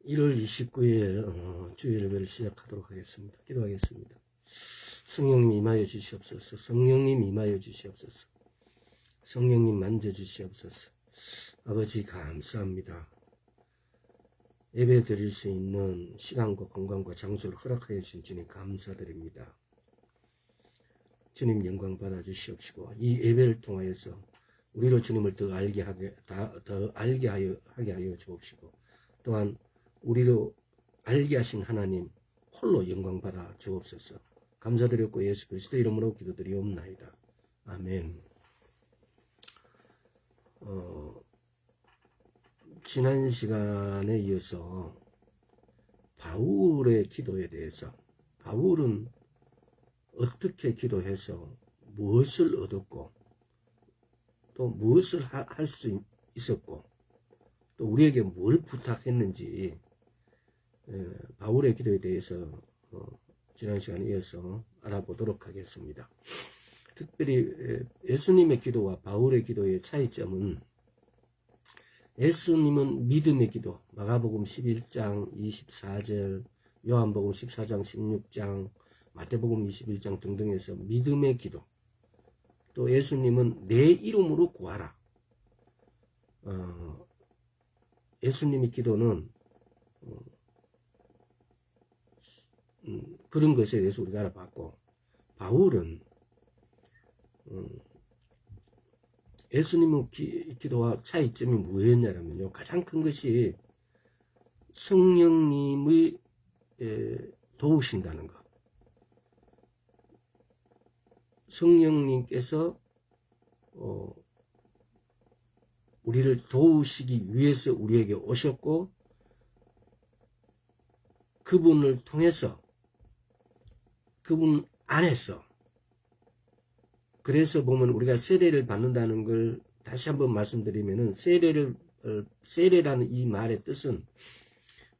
1월 29일 주일 예배를 시작하도록 하겠습니다. 기도하겠습니다. 성령님 임하여 주시옵소서. 성령님 임하여 주시옵소서. 성령님 만져 주시옵소서. 아버지 감사합니다. 예배 드릴 수 있는 시간과 공간과 장소를 허락하여 주신 주님 감사드립니다. 주님 영광 받아 주시옵시고 이 예배를 통하여서 우리로 주님을 더 알게 하여 주옵시고 또한 우리로 알게 하신 하나님 홀로 영광 받아 주옵소서. 감사드렸고 예수 그리스도 이름으로 기도드리옵나이다. 아멘. 지난 시간에 이어서 바울의 기도에 대해서 바울은 어떻게 기도해서 무엇을 얻었고 또 무엇을 할 수 있었고 또 우리에게 뭘 부탁했는지 바울의 기도에 대해서 지난 시간에 이어서 알아보도록 하겠습니다. 특별히 예수님의 기도와 바울의 기도의 차이점은 예수님은 믿음의 기도, 마가복음 11장 24절, 요한복음 14장 16장, 마태복음 21장 등등에서 믿음의 기도, 또 예수님은 내 이름으로 구하라. 예수님의 기도는 그런 것에 대해서 우리가 알아봤고, 바울은 예수님의 기도와 차이점이 뭐였냐면요, 가장 큰 것이 성령님의 도우신다는 것. 성령님께서 우리를 도우시기 위해서 우리에게 오셨고 그분을 통해서 그분 안에서 그래서 보면 우리가 세례를 받는다는 걸 다시 한번 말씀드리면은 세례라는 이 말의 뜻은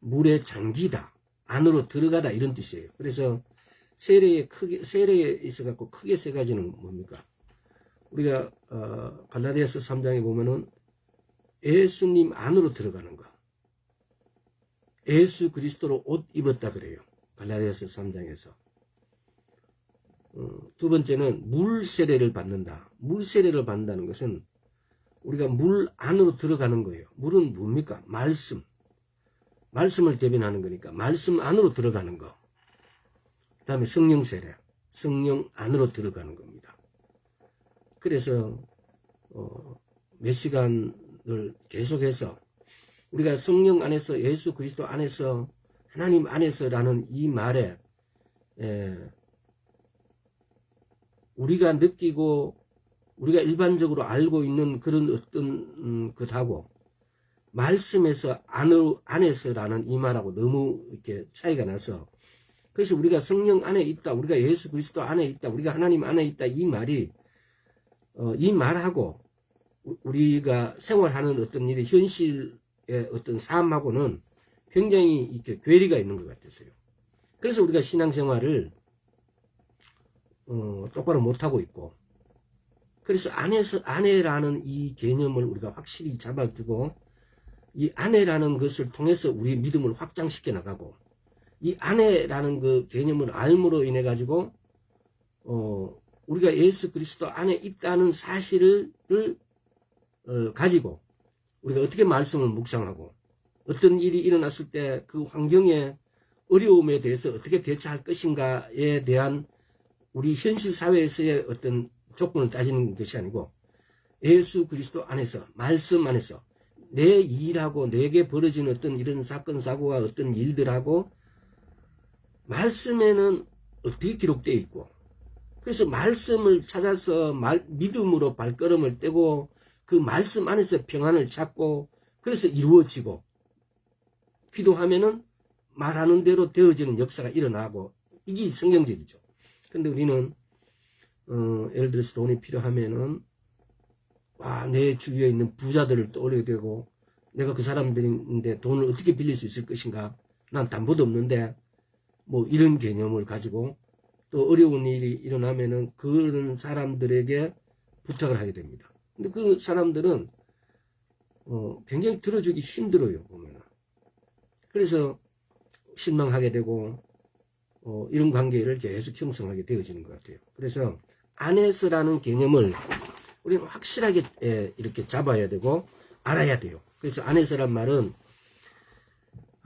물에 잠기다, 안으로 들어가다 이런 뜻이에요. 그래서 세례에 있어 갖고 크게 세 가지는 뭡니까? 우리가 갈라디아서 3장에 보면은 예수님 안으로 들어가는 거. 예수 그리스도로 옷 입었다 그래요. 갈라디아서 3장에서. 두 번째는 물 세례를 받는다. 물 세례를 받는다는 것은 우리가 물 안으로 들어가는 거예요. 물은 뭡니까? 말씀. 말씀을 대변하는 거니까 말씀 안으로 들어가는 거. 그 다음에 성령 세례. 성령 안으로 들어가는 겁니다. 그래서 몇 시간을 계속해서 우리가 성령 안에서 예수 그리스도 안에서 하나님 안에서라는 이 말에 우리가 느끼고 우리가 일반적으로 알고 있는 그런 어떤 것하고 말씀에서 안에서라는 이 말하고 너무 이렇게 차이가 나서 그래서 우리가 성령 안에 있다, 우리가 예수 그리스도 안에 있다, 우리가 하나님 안에 있다 이 말이 이 말하고 우리가 생활하는 어떤 일의 현실의 어떤 삶하고는 굉장히 이렇게 괴리가 있는 것 같았어요. 그래서 우리가 신앙생활을 똑바로 못하고 있고, 그래서 아내라는 이 개념을 우리가 확실히 잡아두고, 이 아내라는 것을 통해서 우리 믿음을 확장시켜 나가고, 이 아내라는 그 개념을 알므로 인해 가지고, 우리가 예수 그리스도 안에 있다는 사실을 가지고, 우리가 어떻게 말씀을 묵상하고, 어떤 일이 일어났을 때 그 환경의 어려움에 대해서 어떻게 대처할 것인가에 대한 우리 현실 사회에서의 어떤 조건을 따지는 것이 아니고 예수 그리스도 안에서 말씀 안에서 내 일하고 내게 벌어지는 어떤 이런 사건 사고와 어떤 일들하고 말씀에는 어떻게 기록되어 있고 그래서 말씀을 찾아서 믿음으로 발걸음을 떼고 그 말씀 안에서 평안을 찾고 그래서 이루어지고 기도하면은 말하는 대로 되어지는 역사가 일어나고 이게 성경적이죠. 근데 우리는 예를 들어서 돈이 필요하면은 내 주위에 있는 부자들을 떠올리게 되고 내가 그 사람들인데 돈을 어떻게 빌릴 수 있을 것인가, 난 담보도 없는데 뭐 이런 개념을 가지고 또 어려운 일이 일어나면은 그런 사람들에게 부탁을 하게 됩니다. 근데 그 사람들은 굉장히 들어주기 힘들어요, 보면은. 그래서 실망하게 되고 이런 관계를 계속 형성하게 되어지는 것 같아요. 그래서 안에서라는 개념을 우리는 확실하게 이렇게 잡아야 되고 알아야 돼요. 그래서 안에서란 말은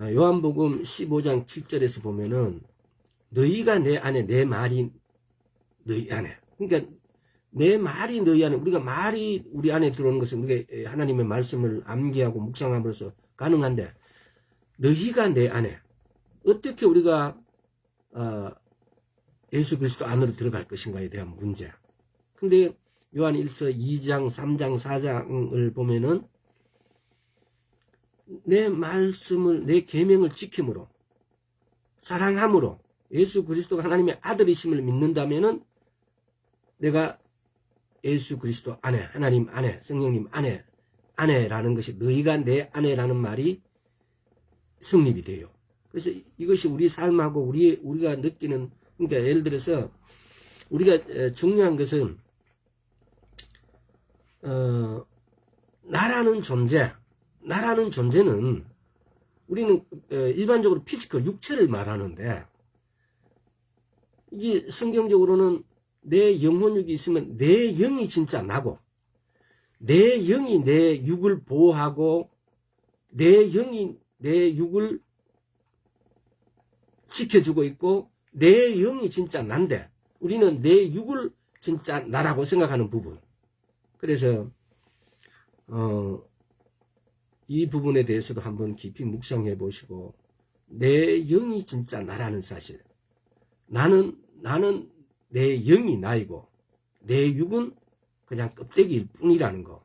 요한복음 15장 7절에서 보면은 너희가 내 안에, 내 말이 너희 안에. 그러니까 내 말이 너희 안에, 우리가 말이 우리 안에 들어오는 것은 우리가 하나님의 말씀을 암기하고 묵상함으로써 가능한데, 너희가 내 안에, 어떻게 우리가 예수 그리스도 안으로 들어갈 것인가에 대한 문제. 근데 요한 1서 2장, 3장, 4장을 보면은 내 말씀을, 내 계명을 지킴으로, 사랑함으로 예수 그리스도가 하나님의 아들이심을 믿는다면은 내가 예수 그리스도 안에, 하나님 안에, 성령님 안에, 안에라는 것이, 너희가 내 안에라는 말이 성립이 돼요. 그래서 이것이 우리 삶하고 우리가 느끼는, 그러니까 예를 들어서 우리가 중요한 것은 나라는 존재는 우리는 일반적으로 피지컬, 육체를 말하는데, 이게 성경적으로는 내 영혼육이 있으면 내 영이 진짜 나고, 내 영이 내 육을 보호하고, 내 영이 내 육을 지켜주고 있고, 내 영이 진짜 난데, 우리는 내 육을 진짜 나라고 생각하는 부분. 그래서 이 부분에 대해서도 한번 깊이 묵상해 보시고, 내 영이 진짜 나라는 사실. 나는 내 영이 나이고 내 육은 그냥 껍데기일 뿐이라는 거.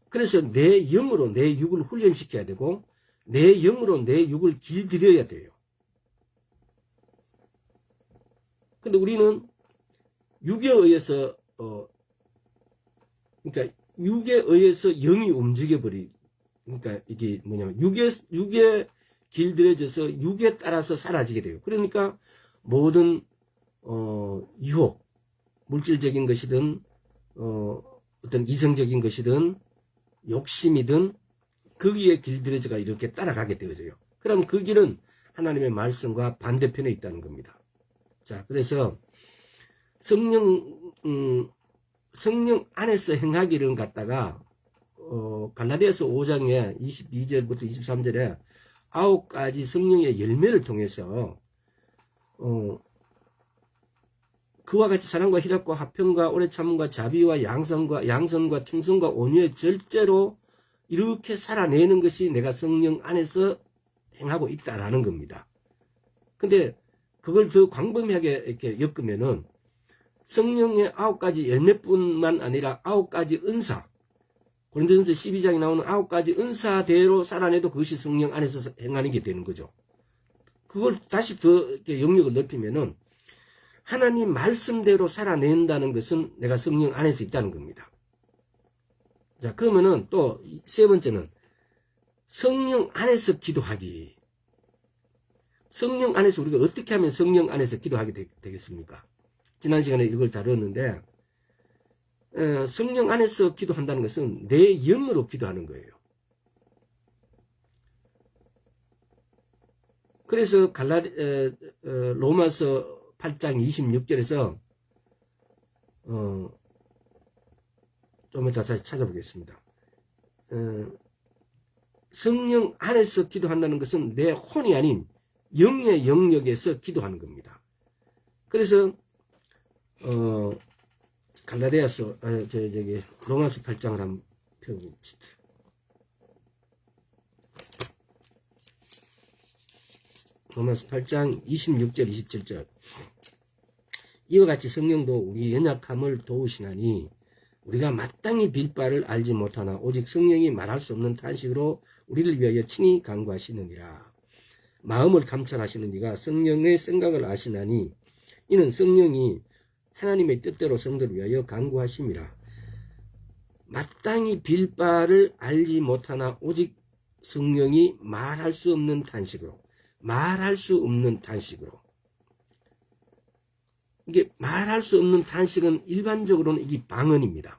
그래서 내 영으로 내 육을 훈련시켜야 되고, 내 영으로 내 육을 길들여야 돼요. 근데 우리는 육에 의해서 그러니까 육에 의해서 영이 움직여버리. 그러니까 이게 뭐냐면 육에 길들여져서 육에 따라서 사라지게 돼요. 그러니까 모든 유혹, 물질적인 것이든 어떤 이성적인 것이든 욕심이든 거기에 길들여져가 이렇게 따라가게 되어져요. 그럼 그 길은 하나님의 말씀과 반대편에 있다는 겁니다. 자, 그래서 성령 안에서 행하기를 갖다가 갈라디아서 5장에 22절부터 23절에 9가지 성령의 열매를 통해서 그와 같이 사랑과 희락과 화평과 오래 참음과 자비와 양선과 충성과 온유의 절제로 이렇게 살아내는 것이 내가 성령 안에서 행하고 있다라는 겁니다. 근데 그걸 더 광범위하게 이렇게 엮으면은 성령의 9가지 열매뿐만 아니라 9가지 은사, 고린도전서 12장에 나오는 9가지 은사대로 살아내도 그것이 성령 안에서 행하는 게 되는 거죠. 그걸 다시 더 이렇게 영역을 넓히면은 하나님 말씀대로 살아낸다는 것은 내가 성령 안에서 있다는 겁니다. 자, 그러면은 또 세 번째는 성령 안에서 기도하기. 성령 안에서 우리가 어떻게 하면 성령 안에서 기도하게 되겠습니까? 지난 시간에 이걸 다뤘는데 성령 안에서 기도한다는 것은 내 영으로 기도하는 거예요. 그래서 로마서 8장 26절에서 좀 이따 다시 찾아보겠습니다. 성령 안에서 기도한다는 것은 내 혼이 아닌 영의 영역에서 기도하는 겁니다. 그래서 갈라디아서 로마서 8장을 한번 펴봅시다. 로마서 8장 26절 27절. 이와 같이 성령도 우리 연약함을 도우시나니 우리가 마땅히 빌 바를 알지 못하나 오직 성령이 말할 수 없는 탄식으로 우리를 위하여 친히 간구하시느니라. 마음을 감찰하시는 이가 성령의 생각을 아시나니 이는 성령이 하나님의 뜻대로 성도를 위하여 간구하심이라. 마땅히 빌 바를 알지 못하나 오직 성령이 말할 수 없는 탄식으로, 이게 말할 수 없는 탄식은 일반적으로는 이게 방언입니다.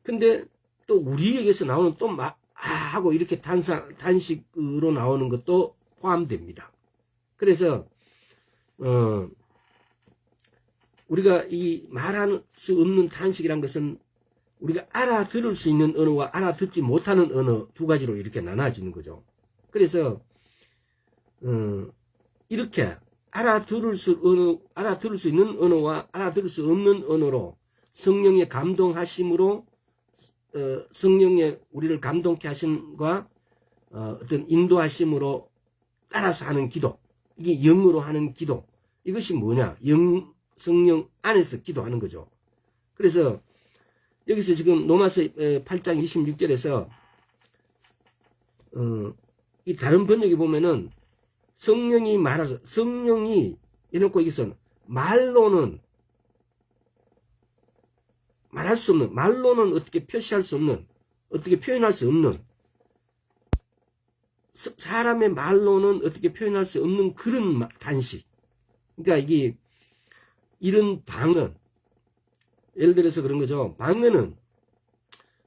근데 또 우리에게서 나오는 또 하고 이렇게 단식으로 나오는 것도 포함됩니다. 그래서 우리가 이 말할 수 없는 탄식이란 것은 우리가 알아들을 수 있는 언어와 알아듣지 못하는 언어 두 가지로 이렇게 나눠지는 거죠. 그래서 이렇게 알아들을 수 있는 언어와 알아들을 수 없는 언어로 성령의 감동하심으로 성령의 우리를 감동케 하심과 어떤 인도하심으로 따라서 하는 기도, 이게 영으로 하는 기도, 이것이 뭐냐? 성령 안에서 기도하는 거죠. 그래서 여기서 지금 로마서 8장 26절에서 이 다른 번역에 보면은 성령이 말하서, 성령이 이놓고 여기서 말로는 말할 수 없는, 말로는 어떻게 표시할 수 없는, 어떻게 표현할 수 없는, 사람의 말로는 어떻게 표현할 수 없는 그런 단식. 그러니까 이게 이런 방언, 예를 들어서 그런 거죠. 방언은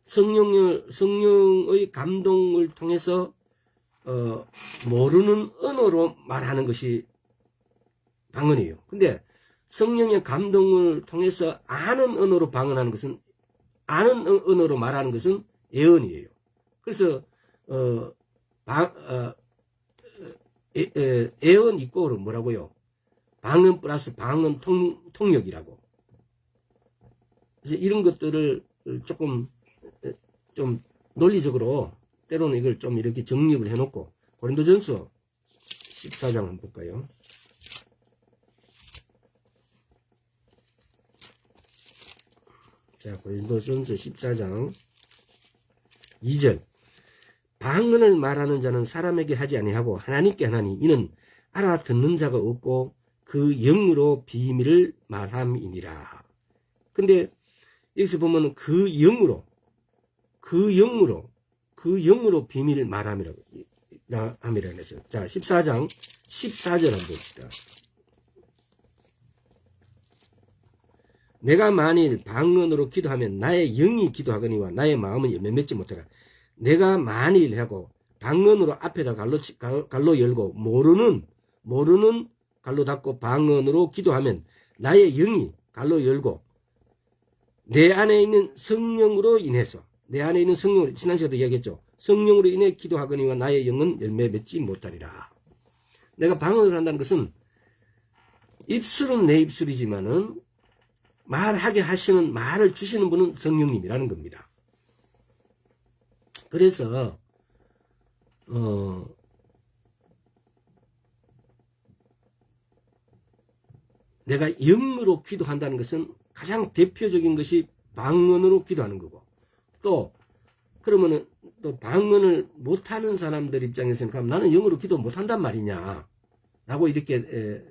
성령의 감동을 통해서 모르는 언어로 말하는 것이 방언이에요. 근데 성령의 감동을 통해서 아는 언어로 방언하는 것은, 아는 언어로 말하는 것은 예언이에요. 그래서 예언 이꼬르 뭐라고요? 방언 플러스 방언 통역이라고. 그래서 이런 것들을 좀 논리적으로 때로는 이걸 좀 이렇게 정립을 해놓고, 고린도전서 14장 한번 볼까요? 자, 고린도전서 14장 2절. 방언을 말하는 자는 사람에게 하지 아니하고 하나님께 하나니 이는 알아듣는 자가 없고 그 영으로 비밀을 말함이니라. 근데 여기서 보면 그 영으로 비밀을 말함이라고 했어요. 자, 14장 14절 한번 봅시다. 내가 만일 방언으로 기도하면 나의 영이 기도하거니와 나의 마음은 열매 맺지 못하라. 내가 만일 하고 방언으로 앞에다 갈로 열고 모르는 갈로 닫고 방언으로 기도하면 나의 영이 갈로 열고 내 안에 있는 성령으로 인해서, 내 안에 있는 성령으로, 지난 시간에도 이야기했죠. 성령으로 인해 기도하거니와 나의 영은 열매 맺지 못하리라. 내가 방언을 한다는 것은 입술은 내 입술이지만은 말하게 하시는, 말을 주시는 분은 성령님이라는 겁니다. 그래서 내가 영으로 기도한다는 것은 가장 대표적인 것이 방언으로 기도하는 거고, 또 그러면은 또 방언을 못하는 사람들 입장에서는 그럼 나는 영으로 기도 못한단 말이냐 라고 이렇게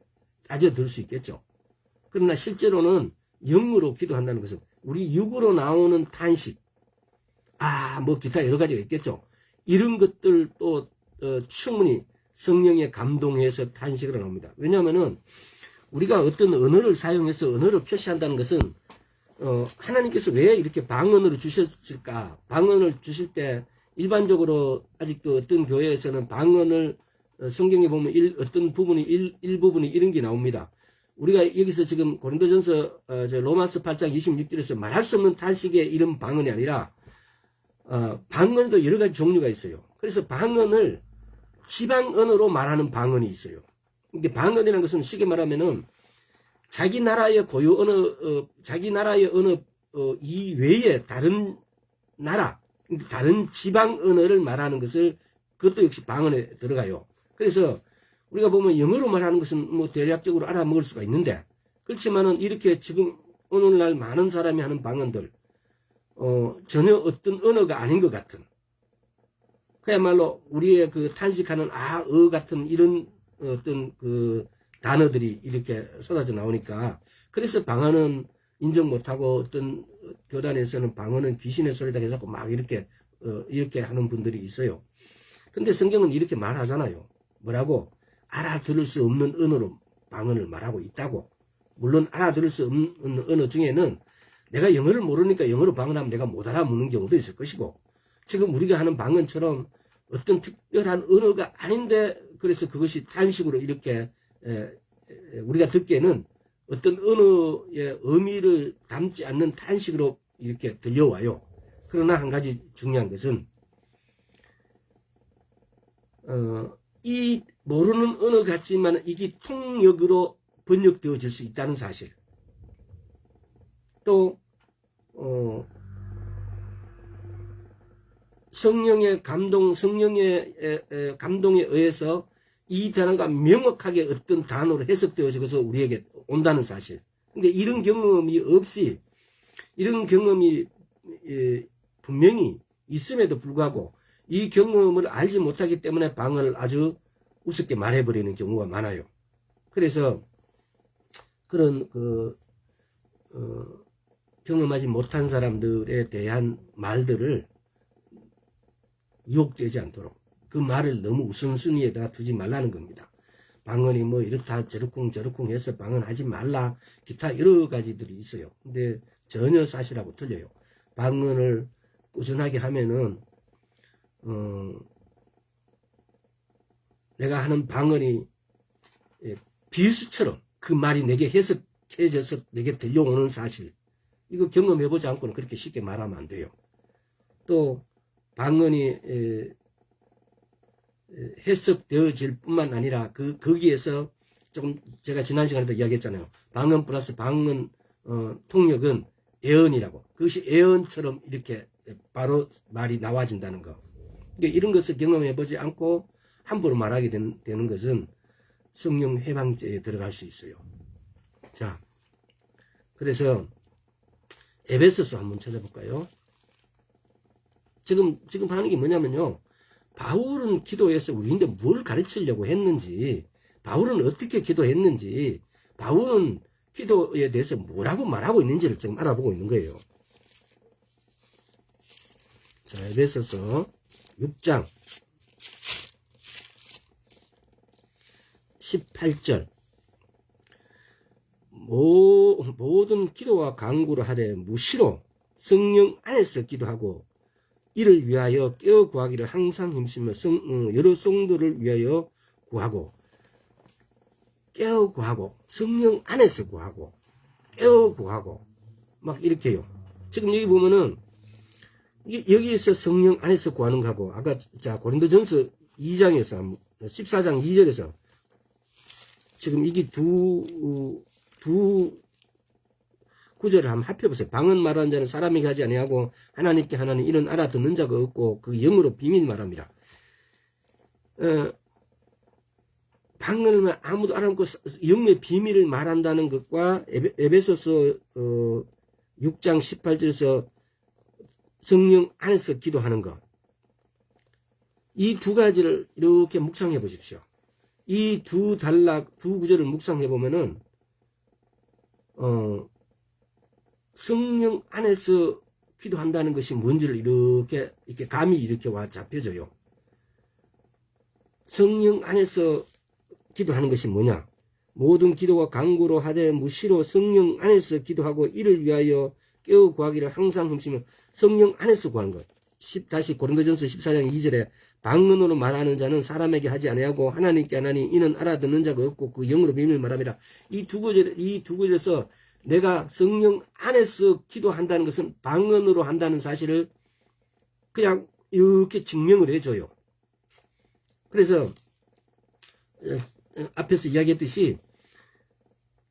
따져들 수 있겠죠. 그러나 실제로는 영으로 기도한다는 것은 우리 육으로 나오는 탄식, 뭐 기타 여러 가지가 있겠죠. 이런 것들도 충분히 성령에 감동해서 탄식으로 나옵니다. 왜냐하면은 우리가 어떤 언어를 사용해서 언어를 표시한다는 것은 하나님께서 왜 이렇게 방언으로 주셨을까? 방언을 주실 때 일반적으로 아직도 어떤 교회에서는 방언을 성경에 보면 어떤 부분이 일부분이 이런 게 나옵니다. 우리가 여기서 지금 고린도전서 로마서 8장 26절에서 말할 수 없는 탄식의 이런 방언이 아니라 방언도 여러 가지 종류가 있어요. 그래서 방언을 지방 언어로 말하는 방언이 있어요. 근데 방언이라는 것은 쉽게 말하면은 자기 나라의 고유 언어, 자기 나라의 언어 이외에 다른 나라, 다른 지방 언어를 말하는 것을, 그것도 역시 방언에 들어가요. 그래서 우리가 보면 영어로 말하는 것은 뭐 대략적으로 알아먹을 수가 있는데, 그렇지만은 이렇게 지금 오늘날 많은 사람이 하는 방언들, 전혀 어떤 언어가 아닌 것 같은, 그야말로 우리의 그 탄식하는 같은 이런 어떤 그 단어들이 이렇게 쏟아져 나오니까, 그래서 방언은 인정 못하고 어떤 교단에서는 방언은 귀신의 소리다 해서 막 이렇게 하는 분들이 있어요. 근데 성경은 이렇게 말하잖아요. 뭐라고? 알아들을 수 없는 언어로 방언을 말하고 있다고. 물론 알아들을 수 없는 언어 중에는 내가 영어를 모르니까 영어로 방언하면 내가 못 알아듣는 경우도 있을 것이고, 지금 우리가 하는 방언처럼 어떤 특별한 언어가 아닌데 그래서 그것이 탄식으로 이렇게 우리가 듣기에는 어떤 언어의 의미를 담지 않는 탄식으로 이렇게 들려와요. 그러나 한 가지 중요한 것은 이 모르는 언어 같지만 이게 통역으로 번역되어질 수 있다는 사실. 또 성령의 감동, 성령의 감동에 의해서 이 단어가 명확하게 어떤 단어로 해석되어져서 우리에게 온다는 사실. 근데 이런 경험이 없이, 이런 경험이 분명히 있음에도 불구하고 이 경험을 알지 못하기 때문에 방언을 아주 우습게 말해버리는 경우가 많아요. 그래서 그런 경험하지 못한 사람들에 대한 말들을 유혹되지 않도록 그 말을 너무 우선순위에다 두지 말라는 겁니다. 방언이 뭐 이렇다 저렇쿵 저렇쿵 해서 방언하지 말라, 기타 여러 가지들이 있어요. 근데 전혀 사실하고 틀려요. 방언을 꾸준하게 하면은 내가 하는 방언이 비수처럼 그 말이 내게 해석해져서 내게 들려오는 사실, 이거 경험해보지 않고는 그렇게 쉽게 말하면 안 돼요. 또 방언이 해석되어질 뿐만 아니라 거기에서 조금 제가 지난 시간에도 이야기했잖아요. 방언 플러스 방언 통역은 예언이라고. 그것이 예언처럼 이렇게 바로 말이 나와진다는 거. 그러니까 이런 것을 경험해보지 않고 함부로 말하게 되는 것은 성령 회방죄에 들어갈 수 있어요. 자, 그래서 에베소서 한번 찾아볼까요? 지금 하는 게 뭐냐면요. 바울은 기도해서 우리인데 뭘 가르치려고 했는지, 바울은 어떻게 기도했는지, 바울은 기도에 대해서 뭐라고 말하고 있는지를 지금 알아보고 있는 거예요. 자, 에베소서 6장 18절. 모든 기도와 간구를 하되 무시로 성령 안에서 기도하고 이를 위하여 깨어 구하기를 항상 힘쓰며 여러 성도를 위하여 구하고, 깨어 구하고, 성령 안에서 구하고, 깨어 구하고, 막 이렇게요. 지금 여기 보면은 여기에서 성령 안에서 구하는 거하고, 아까 자 고린도전서 2장에서 14장 2절에서 지금 이게 두 구절을 한번 합해보세요. 방언 말하는 자는 사람이 하지 아니하고 하나님께 하나니 이는 알아듣는 자가 없고 그 영으로 비밀 말합니다. 방언을 아무도 알아듣고 영의 비밀을 말한다는 것과 에베소서 6장 18절에서 성령 안에서 기도하는 것, 이 두 가지를 이렇게 묵상해 보십시오. 이 두 구절을 묵상해 보면은 성령 안에서 기도한다는 것이 뭔지를 이렇게 감이 이렇게 와 잡혀져요. 성령 안에서 기도하는 것이 뭐냐? 모든 기도와 간구로 하되 무시로 성령 안에서 기도하고 이를 위하여 깨어 구하기를 항상 힘쓰며 성령 안에서 구하는 것. 다시 고린도전서 14장 2절에 방언으로 말하는 자는 사람에게 하지 아니하고 하나님께 하나니 이는 알아듣는 자가 없고 그 영으로 비밀 말합니다. 이 두 구절에서 내가 성령 안에서 기도한다는 것은 방언으로 한다는 사실을 그냥 이렇게 증명을 해줘요. 그래서 앞에서 이야기했듯이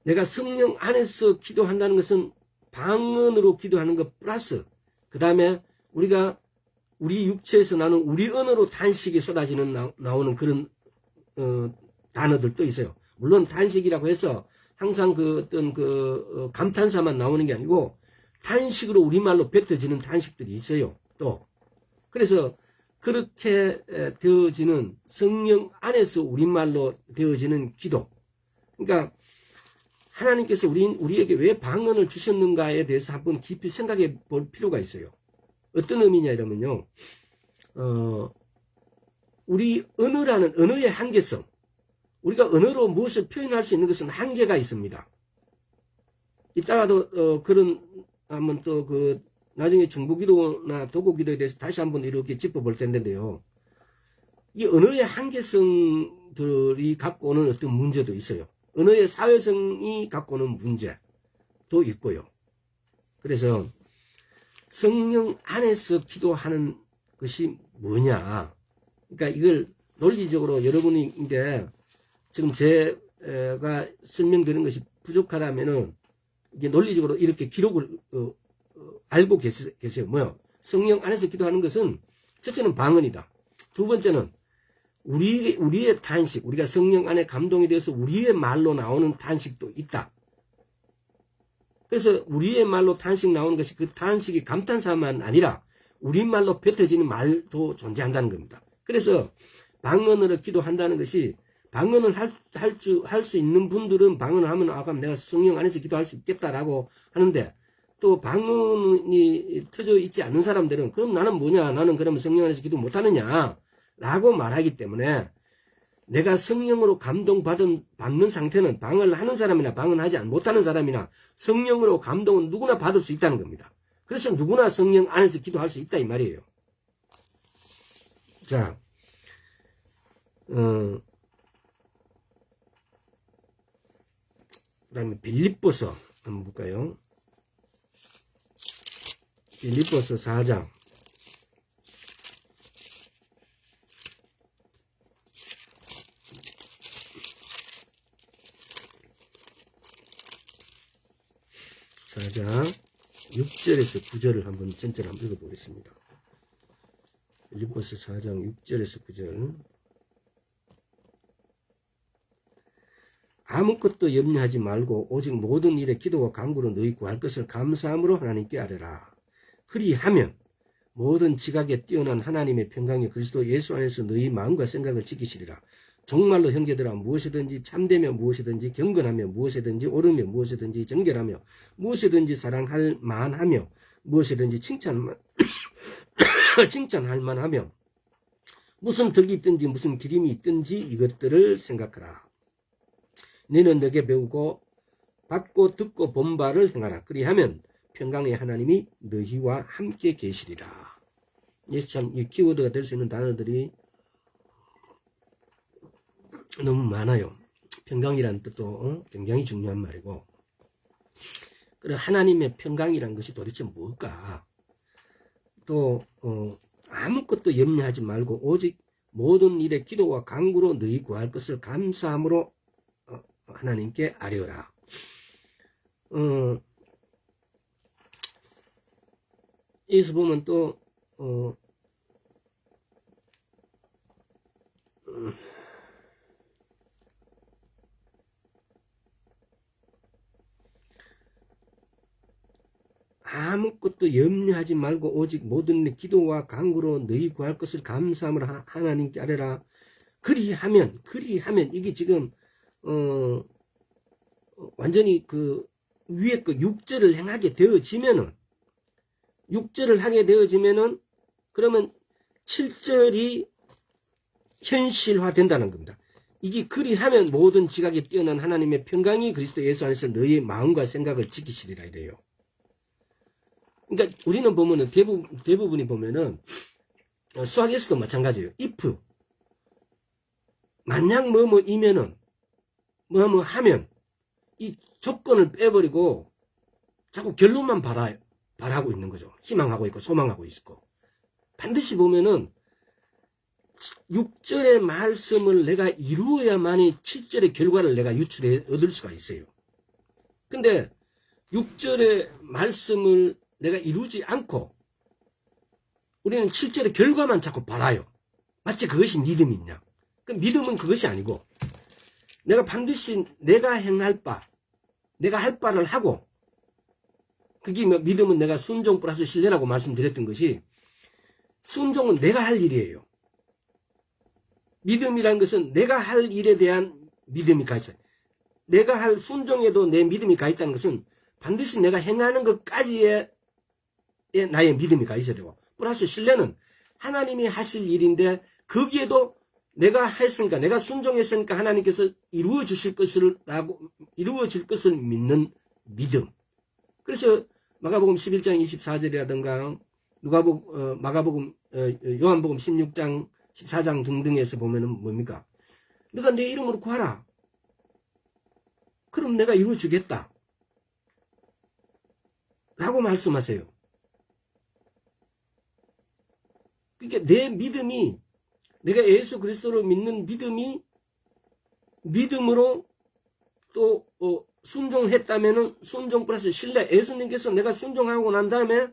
내가 성령 안에서 기도한다는 것은 방언으로 기도하는 것 플러스 그 다음에 우리가 우리 육체에서 나는 우리 언어로 탄식이 쏟아지는 나오는 그런 단어들도 있어요. 물론 탄식이라고 해서 항상 어떤 감탄사만 나오는 게 아니고 탄식으로 우리말로 뱉어지는 탄식들이 있어요. 또 그래서 그렇게 되어지는 성령 안에서 우리말로 되어지는 기도. 그러니까 하나님께서 우리에게 왜 방언을 주셨는가에 대해서 한번 깊이 생각해 볼 필요가 있어요. 어떤 의미냐 이러면요. 우리 언어의 한계성. 우리가 언어로 무엇을 표현할 수 있는 것은 한계가 있습니다. 이따가도 한번 또 나중에 중보기도나 도구기도에 대해서 다시 한번 이렇게 짚어볼 텐데요. 이 언어의 한계성들이 갖고 오는 어떤 문제도 있어요. 언어의 사회성이 갖고 오는 문제도 있고요. 그래서 성령 안에서 기도하는 것이 뭐냐. 그러니까 이걸 논리적으로 여러분이 이제 지금 제가 설명드리는 것이 부족하다면은 이게 논리적으로 이렇게 기록을 알고 계세요. 뭐요? 성령 안에서 기도하는 것은 첫째는 방언이다. 두 번째는 우리의 탄식, 우리가 성령 안에 감동이 되어서 우리의 말로 나오는 탄식도 있다. 그래서 우리의 말로 탄식 나오는 것이 그 탄식이 감탄사만 아니라 우리말로 뱉어지는 말도 존재한다는 겁니다. 그래서 방언으로 기도한다는 것이 방언을 할 수 있는 분들은 방언을 하면 그럼 내가 성령 안에서 기도할 수 있겠다라고 하는데 또 방언이 터져 있지 않는 사람들은 그럼 나는 뭐냐? 나는 그러면 성령 안에서 기도 못하느냐? 라고 말하기 때문에 내가 성령으로 감동받는 상태는 방언을 하는 사람이나 방언하지 못하는 사람이나 성령으로 감동은 누구나 받을 수 있다는 겁니다. 그래서 누구나 성령 안에서 기도할 수 있다 이 말이에요. 자, 그 다음에 빌립보서 한번 볼까요? 빌립보서 4장 6절에서 9절을 한번 전체를 한번 읽어보겠습니다. 빌립보서 4장 6절에서 9절. 아무것도 염려하지 말고 오직 모든 일에 기도와 간구로 너희 구할 것을 감사함으로 하나님께 아뢰라. 그리하면 모든 지각에 뛰어난 하나님의 평강이 그리스도 예수 안에서 너희 마음과 생각을 지키시리라. 정말로 형제들아 무엇이든지 참되며 무엇이든지 경건하며 무엇이든지 옳으며 무엇이든지 정결하며 무엇이든지 사랑할 만하며 무엇이든지 칭찬할 만하며 무슨 덕이 있든지 무슨 기림이 있든지 이것들을 생각하라. 너는 내게 배우고 받고 듣고 본 바를 행하라. 그리하면 평강의 하나님이 너희와 함께 계시리라. 이게 참 이 키워드가 될 수 있는 단어들이 너무 많아요. 평강이라는 뜻도 굉장히 중요한 말이고, 그리고 하나님의 평강이라는 것이 도대체 뭘까? 또 아무것도 염려하지 말고 오직 모든 일에 기도와 간구로 너희 구할 것을 감사함으로 하나님께 아뢰어라. 여기서 보면 또 아무것도 염려하지 말고 오직 모든 일 기도와 간구로 너희 구할 것을 감사함으로 하나님께 아뢰라. 그리하면 이게 지금 완전히 그 위에 그 6절을 행하게 되어지면은 6절을 하게 되어지면은 그러면 7절이 현실화 된다는 겁니다. 이게 그리하면 모든 지각에 뛰어난 하나님의 평강이 그리스도 예수 안에서 너희의 마음과 생각을 지키시리라 이래요. 그러니까 우리는 보면은 대부분이 보면은 수학에서도 마찬가지예요. if 만약 뭐뭐이면은 뭐뭐 하면 이 조건을 빼버리고 자꾸 결론만 바라고 있는 거죠. 희망하고 있고 소망하고 있고. 반드시 보면은 6절의 말씀을 내가 이루어야만이 7절의 결과를 내가 얻을 수가 있어요. 근데 6절의 말씀을 내가 이루지 않고 우리는 7절의 결과만 자꾸 바라요. 마치 그것이 믿음이냐. 그 믿음은 그것이 아니고 내가 반드시 내가 행할 바, 내가 할 바를 하고, 그게 믿음은 내가 순종 플러스 신뢰라고 말씀드렸던 것이, 순종은 내가 할 일이에요. 믿음이라는 것은 내가 할 일에 대한 믿음이 가 있어요. 내가 할 순종에도 내 믿음이 가 있다는 것은 반드시 내가 행하는 것까지의 나의 믿음이 가 있어야 되고, 플러스 신뢰는 하나님이 하실 일인데 거기에도 내가 했으니까, 내가 순종했으니까 하나님께서 이루어질 것을 믿는 믿음. 그래서 마가복음 11장 24절이라든가 마가복음 요한복음 16장 14장 등등에서 보면은 뭡니까? 너가 내 이름으로 구하라. 그럼 내가 이루어주겠다. 라고 말씀하세요. 그러니까 내 믿음이, 내가 예수 그리스도를 믿는 믿음이 믿음으로 또 순종했다면은 순종 플러스 신뢰, 예수님께서 내가 순종하고 난 다음에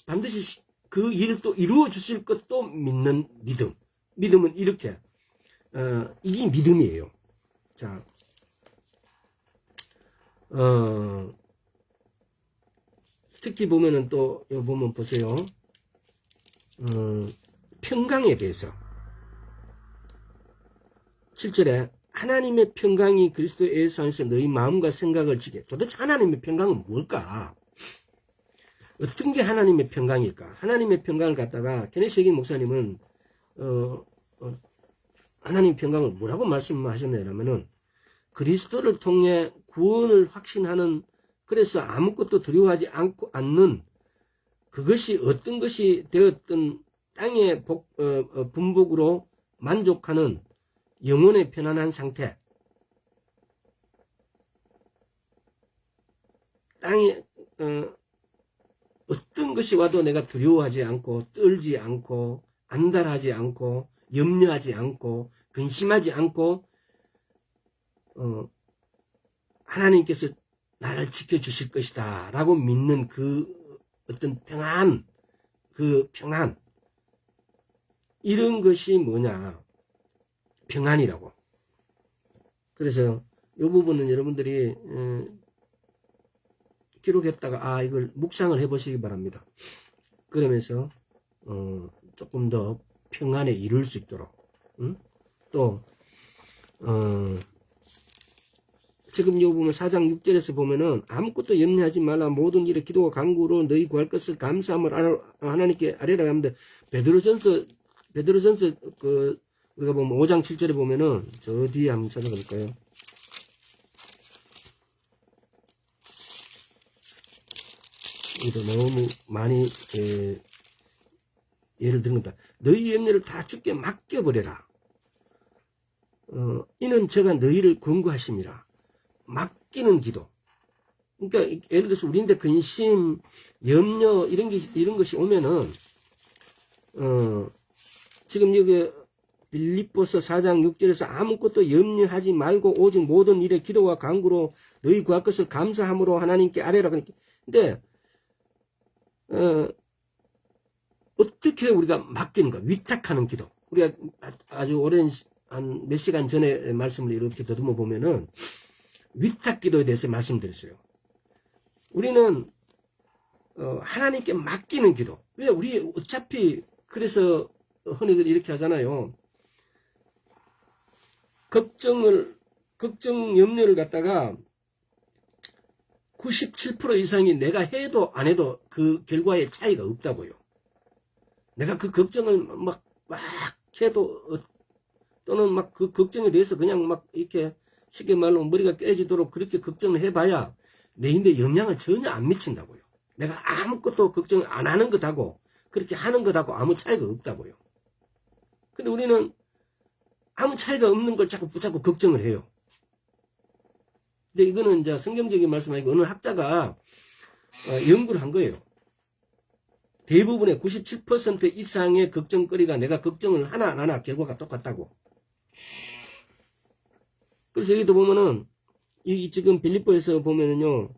반드시 그 일을 또 이루어 주실 것도 믿는 믿음. 믿음은 이렇게 이게 믿음이에요. 자, 특히 보면은 또 보면 보세요. 평강에 대해서 7절에 하나님의 평강이 그리스도 예수 안에서 너희 마음과 생각을 지게. 도대체 하나님의 평강은 뭘까? 어떤 게 하나님의 평강일까? 하나님의 평강을 갖다가 케네시 에긴 목사님은 하나님의 평강을 뭐라고 말씀하셨냐면은 그리스도를 통해 구원을 확신하는, 그래서 아무것도 두려워하지 않는, 그것이 어떤 것이 되었던 땅의 분복으로 만족하는 영혼의 편안한 상태. 땅에 어떤 것이 와도 내가 두려워하지 않고 떨지 않고 안달하지 않고 염려하지 않고 근심하지 않고 하나님께서 나를 지켜주실 것이다 라고 믿는 그 어떤 평안, 그 평안, 이런 것이 뭐냐? 평안이라고. 그래서 이 부분은 여러분들이 기록했다가 이걸 묵상을 해보시기 바랍니다. 그러면서 조금 더 평안에 이룰 수 있도록. 또 지금 요 보면 4장 6절에서 보면은 아무것도 염려하지 말라, 모든 일에 기도와 간구로 너희 구할 것을 감사함을 하나님께 아뢰라 하는데, 베드로전서 우리가 보면 5장 7절에 보면은 저 뒤에 한번 찾아볼까요? 이거 너무 많이 예를 드는 겁니다. 너희 염려를 다 주께 맡겨버려라. 이는 제가 너희를 권고하심이라. 맡기는 기도. 그러니까 예를 들어서 우리인데 근심, 염려 이런 것이 오면은 지금 여기 빌립보서 4장 6절에서 아무것도 염려하지 말고 오직 모든 일에 기도와 간구로 너희 구할 것을 감사함으로 하나님께 아뢰라. 근데 어떻게 우리가 맡기는가? 위탁하는 기도. 우리가 아주 오랜 한 몇 시간 전에 말씀을 이렇게 더듬어 보면은 위탁 기도에 대해서 말씀드렸어요. 우리는 하나님께 맡기는 기도. 왜? 우리 어차피 그래서 흔히들 이렇게 하잖아요. 걱정 염려를 갖다가 97% 이상이 내가 해도 안 해도 그 결과에 차이가 없다고요. 내가 그 걱정을 막 해도 또는 막 그 걱정에 대해서 그냥 막 이렇게 쉽게 말로 머리가 깨지도록 그렇게 걱정을 해봐야 내인데 영향을 전혀 안 미친다고요. 내가 아무것도 걱정을 안 하는 것하고 그렇게 하는 것하고 아무 차이가 없다고요. 근데 우리는 아무 차이가 없는 걸 자꾸 붙잡고 걱정을 해요. 근데 이거는 이제 성경적인 말씀 아니고 어느 학자가 연구를 한 거예요. 대부분의 97% 이상의 걱정거리가 내가 걱정을 하나 안 하나 결과가 똑같다고. 그래서 여기도 보면은 이 지금 빌립보에서 보면은요,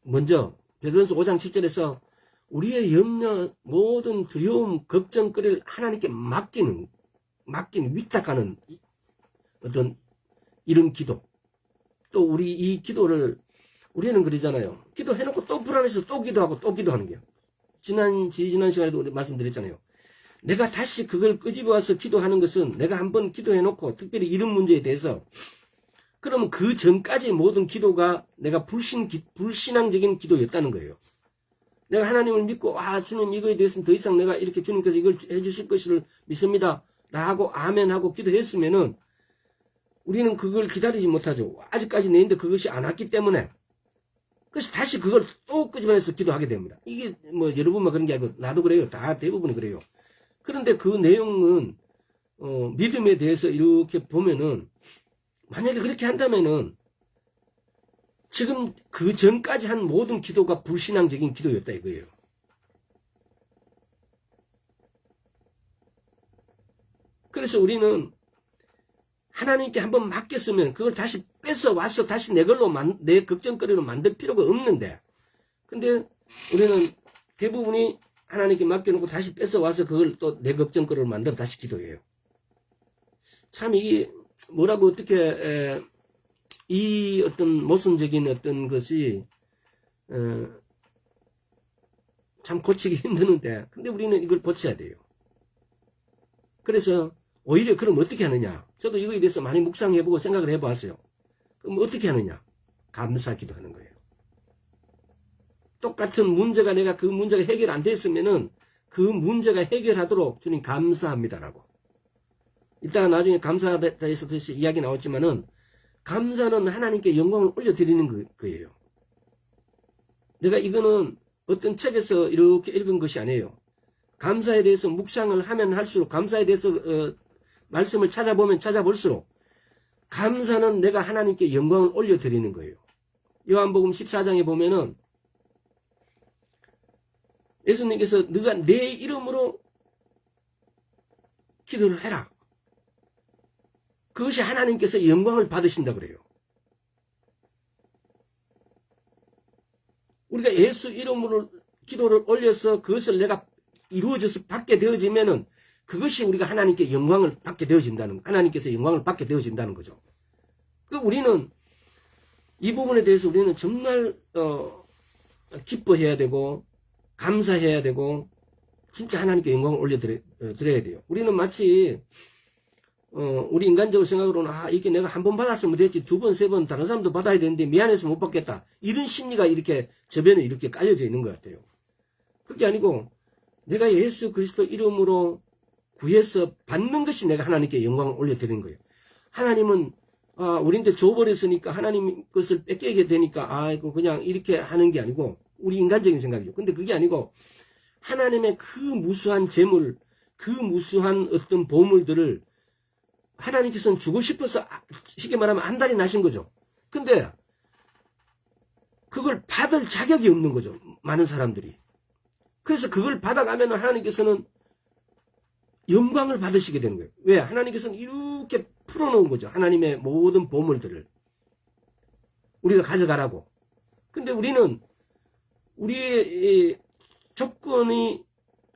먼저 베드로전서 5장 7절에서 우리의 염려, 모든 두려움, 걱정거리를 하나님께 맡기는 위탁하는 어떤 이런 기도. 또 우리 이 기도를 우리는 그러잖아요. 기도해놓고 또 불안해서 또 기도하고 또 기도하는 게요. 지난 시간에도 우리 말씀드렸잖아요. 내가 다시 그걸 끄집어와서 기도하는 것은 내가 한번 기도해놓고 특별히 이런 문제에 대해서 그러면 그 전까지 모든 기도가 내가 불신앙적인 기도였다는 거예요. 내가 하나님을 믿고 주님 이거에 대해서는 더 이상 내가 이렇게 주님께서 이걸 해주실 것을 믿습니다 라고 아멘하고 기도했으면은 우리는 그걸 기다리지 못하죠. 아직까지 내인데 그것이 안 왔기 때문에. 그래서 다시 그걸 또 끄집어내서 기도하게 됩니다. 이게 뭐 여러분만 그런 게 아니고 나도 그래요. 다 대부분이 그래요. 그런데 그 내용은 믿음에 대해서 이렇게 보면은 만약에 그렇게 한다면은 지금 그 전까지 한 모든 기도가 불신앙적인 기도였다 이거예요. 그래서 우리는 하나님께 한번 맡겼으면 그걸 다시 뺏어 와서 다시 내 걸로 내 걱정거리로 만들 필요가 없는데, 근데 우리는 대부분이 하나님께 맡겨놓고 다시 뺏어 와서 그걸 또 내 걱정거리로 만들어 다시 기도해요. 참 이게 뭐라고 어떻게 이 어떤 모순적인 어떤 것이 참 고치기 힘드는데, 근데 우리는 이걸 고쳐야 돼요. 그래서 오히려 그럼 어떻게 하느냐? 저도 이거에 대해서 많이 묵상해보고 생각을 해봤어요. 그럼 어떻게 하느냐? 감사 기도하는 거예요. 똑같은 문제가 내가 그 문제가 해결 안 됐으면은 그 문제가 해결하도록 주님 감사합니다라고. 일단 나중에 감사에 대해서 이야기 나왔지만은 감사는 하나님께 영광을 올려드리는 거예요. 내가 이거는 어떤 책에서 이렇게 읽은 것이 아니에요. 감사에 대해서 묵상을 하면 할수록, 감사에 대해서 말씀을 찾아보면 찾아볼수록 감사는 내가 하나님께 영광을 올려드리는 거예요. 요한복음 14장에 보면은 예수님께서 네가 내 이름으로 기도를 해라. 그것이 하나님께서 영광을 받으신다 그래요. 우리가 예수 이름으로 기도를 올려서 그것을 내가 이루어져서 받게 되어지면은 그것이 우리가 하나님께 영광을 받게 되어진다는, 하나님께서 영광을 받게 되어진다는 거죠. 그 우리는 이 부분에 대해서 우리는 정말 기뻐해야 되고 감사해야 되고 진짜 하나님께 영광을 올려드려야 돼요. 우리는 마치 우리 인간적으로 생각으로는 이게 내가 한 번 받았으면 됐지, 두 번, 세 번 다른 사람도 받아야 되는데 미안해서 못 받겠다, 이런 심리가 이렇게 저변에 이렇게 깔려져 있는 것 같아요. 그게 아니고 내가 예수 그리스도 이름으로 구해서 받는 것이 내가 하나님께 영광을 올려드리는 거예요. 하나님은 우리한테 줘버렸으니까 하나님 것을 뺏기게 되니까 그냥 이렇게 하는 게 아니고, 우리 인간적인 생각이죠. 근데 그게 아니고 하나님의 그 무수한 재물, 그 무수한 어떤 보물들을 하나님께서는 주고 싶어서 쉽게 말하면 안달이 나신 거죠. 근데 그걸 받을 자격이 없는 거죠, 많은 사람들이. 그래서 그걸 받아가면 하나님께서는 영광을 받으시게 되는 거예요. 왜? 하나님께서는 이렇게 풀어놓은 거죠. 하나님의 모든 보물들을 우리가 가져가라고. 근데 우리는 우리의 조건이,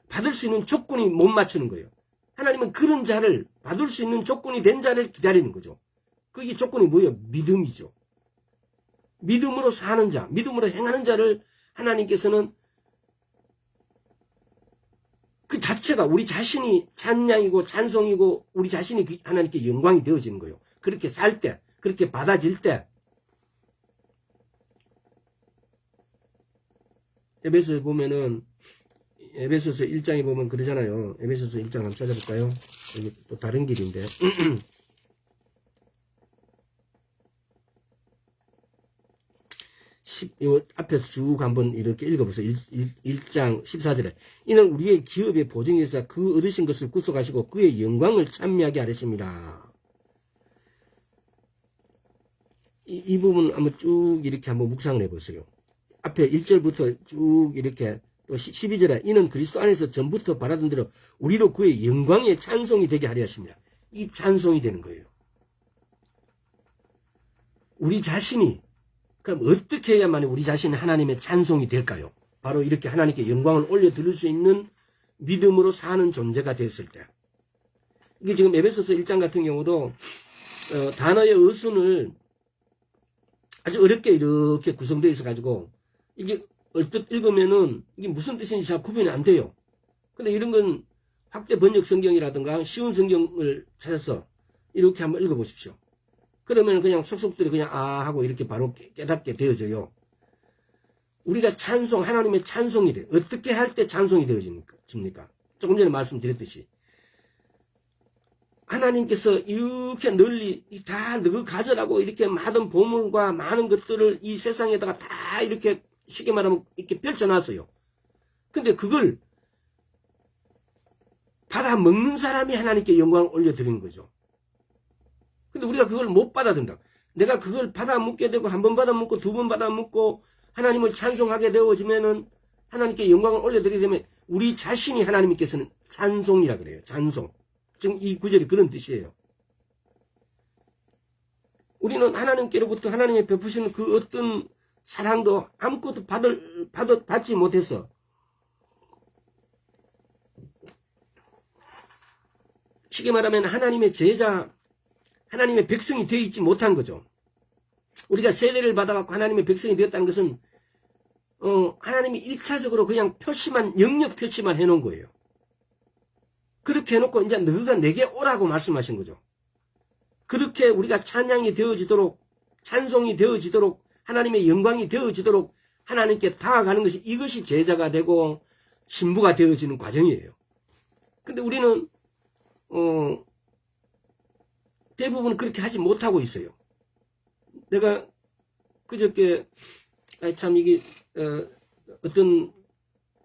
받을 수 있는 조건이 못 맞추는 거예요. 하나님은 그런 자를, 받을 수 있는 조건이 된 자를 기다리는 거죠. 그게 조건이 뭐예요? 믿음이죠. 믿음으로 사는 자, 믿음으로 행하는 자를 하나님께서는 그 자체가 우리 자신이 찬양이고 찬송이고 우리 자신이 하나님께 영광이 되어지는 거예요. 그렇게 살 때, 그렇게 받아질 때. 에베소에 보면은, 에베소서 1장에 보면 그러잖아요. 에베소서 1장 한번 찾아볼까요? 여기 또 다른 길인데. 요 앞에서 쭉 한번 이렇게 읽어보세요. 1장 14절에 이는 우리의 기업의 보증에서 그 얻으신 것을 구속하시고 그의 영광을 찬미하게 하셨습니다. 이 부분 한번 쭉 이렇게 한번 묵상을 해보세요. 앞에 1절부터 쭉 이렇게 또 12절에 이는 그리스도 안에서 전부터 바라던 대로 우리로 그의 영광의 찬송이 되게 하려 하십니다. 이 찬송이 되는 거예요. 우리 자신이, 그럼 어떻게 해야만 우리 자신이 하나님의 찬송이 될까요? 바로 이렇게 하나님께 영광을 올려드릴 수 있는 믿음으로 사는 존재가 됐을 때. 이게 지금 에베소서 1장 같은 경우도 단어의 어순을 아주 어렵게 이렇게 구성되어 있어가지고 이게 얼뜻 읽으면은 이게 무슨 뜻인지 잘 구분이 안 돼요. 근데 이런 건 확대 번역 성경이라든가 쉬운 성경을 찾아서 이렇게 한번 읽어보십시오. 그러면 그냥 속속들이 그냥 하고 이렇게 바로 깨닫게 되어져요. 우리가 찬송, 하나님의 찬송이 돼요. 어떻게 할 때 찬송이 되어집니까? 조금 전에 말씀드렸듯이 하나님께서 이렇게 널리 다 너가 가져라고 이렇게 많은 보물과 많은 것들을 이 세상에다가 다 이렇게 쉽게 말하면 이렇게 펼쳐놨어요. 근데 그걸 받아 먹는 사람이 하나님께 영광을 올려드리는 거죠. 근데 우리가 그걸 못 받아든다. 내가 그걸 받아 먹게 되고 한 번 받아 먹고 두 번 받아 먹고 하나님을 찬송하게 되어지면은 하나님께 영광을 올려드리게 되면 우리 자신이 하나님께서는 찬송이라 그래요. 찬송. 지금 이 구절이 그런 뜻이에요. 우리는 하나님께로부터 하나님의 베푸시는 그 어떤 사랑도 아무것도 받지 못해서 쉽게 말하면 하나님의 제자, 하나님의 백성이 되어 있지 못한 거죠. 우리가 세례를 받아갖고 하나님의 백성이 되었다는 것은 하나님이 1차적으로 그냥 표시만, 영역 표시만 해놓은 거예요. 그렇게 해놓고 이제 너가 내게 오라고 말씀하신 거죠. 그렇게 우리가 찬양이 되어지도록, 찬송이 되어지도록, 하나님의 영광이 되어지도록 하나님께 다가가는 것이, 이것이 제자가 되고 신부가 되어지는 과정이에요. 근데 우리는 대부분 그렇게 하지 못하고 있어요. 내가 그저께 참 이게 어떤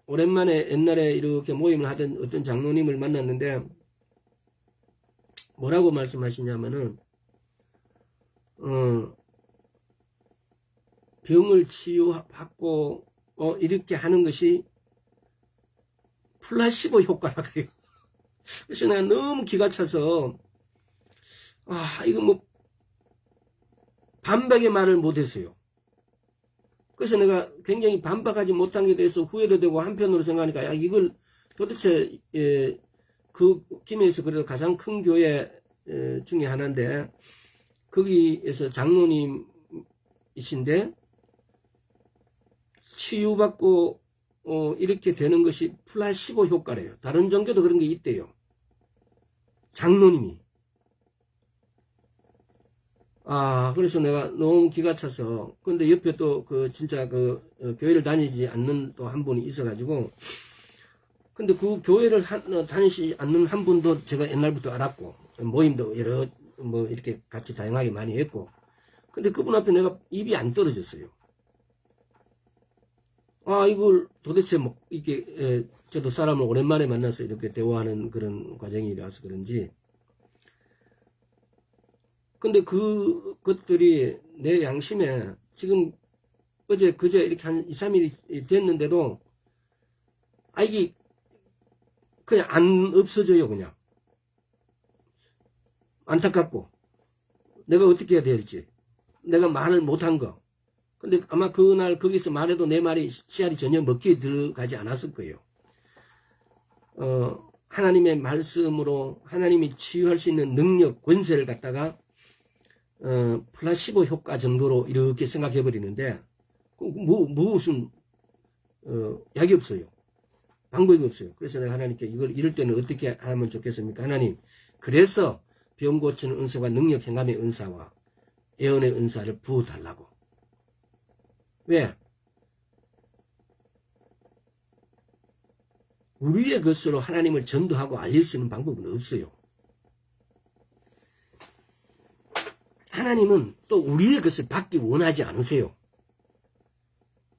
오랜만에 옛날에 이렇게 모임을 하던 어떤 장로님을 만났는데 뭐라고 말씀하시냐면은 병을 치유받고 이렇게 하는 것이 플라시보 효과라 그래요. 그래서 내가 너무 기가 차서 이거 뭐 반박의 말을 못했어요. 그래서 내가 굉장히 반박하지 못한 게 대해서 후회도 되고 한편으로 생각하니까 이걸 도대체 그 김해에서 그래도 가장 큰 교회 중에 하나인데 거기에서 장로님이신데 치유받고 이렇게 되는 것이 플라시보 효과래요. 다른 종교도 그런 게 있대요. 장로님이. 그래서 내가 너무 기가 차서, 근데 옆에 또 진짜 교회를 다니지 않는 또 한 분이 있어가지고, 근데 그 교회를 다니지 않는 한 분도 제가 옛날부터 알았고, 모임도 여러, 이렇게 같이 다양하게 많이 했고, 근데 그분 앞에 내가 입이 안 떨어졌어요. 이걸 도대체 이렇게, 저도 사람을 오랜만에 만나서 이렇게 대화하는 그런 과정이라서 그런지, 근데 그것들이 내 양심에 지금 그제 이렇게 한 2, 3일이 됐는데도 이게 그냥 안 없어져요. 그냥 안타깝고 내가 어떻게 해야 될지, 내가 말을 못한 거. 근데 아마 그날 거기서 말해도 내 말이 씨알이 전혀 먹기에 들어가지 않았을 거예요. 하나님의 말씀으로 하나님이 치유할 수 있는 능력, 권세를 갖다가 플라시보 효과 정도로 이렇게 생각해 버리는데 무슨 약이 없어요. 방법이 없어요. 그래서 내가 하나님께 이럴 때는 어떻게 하면 좋겠습니까? 하나님, 그래서 병 고치는 은사와 능력 행함의 은사와 예언의 은사를 부어달라고. 왜? 우리의 것으로 하나님을 전도하고 알릴 수 있는 방법은 없어요. 하나님은 또 우리의 것을 받기 원하지 않으세요.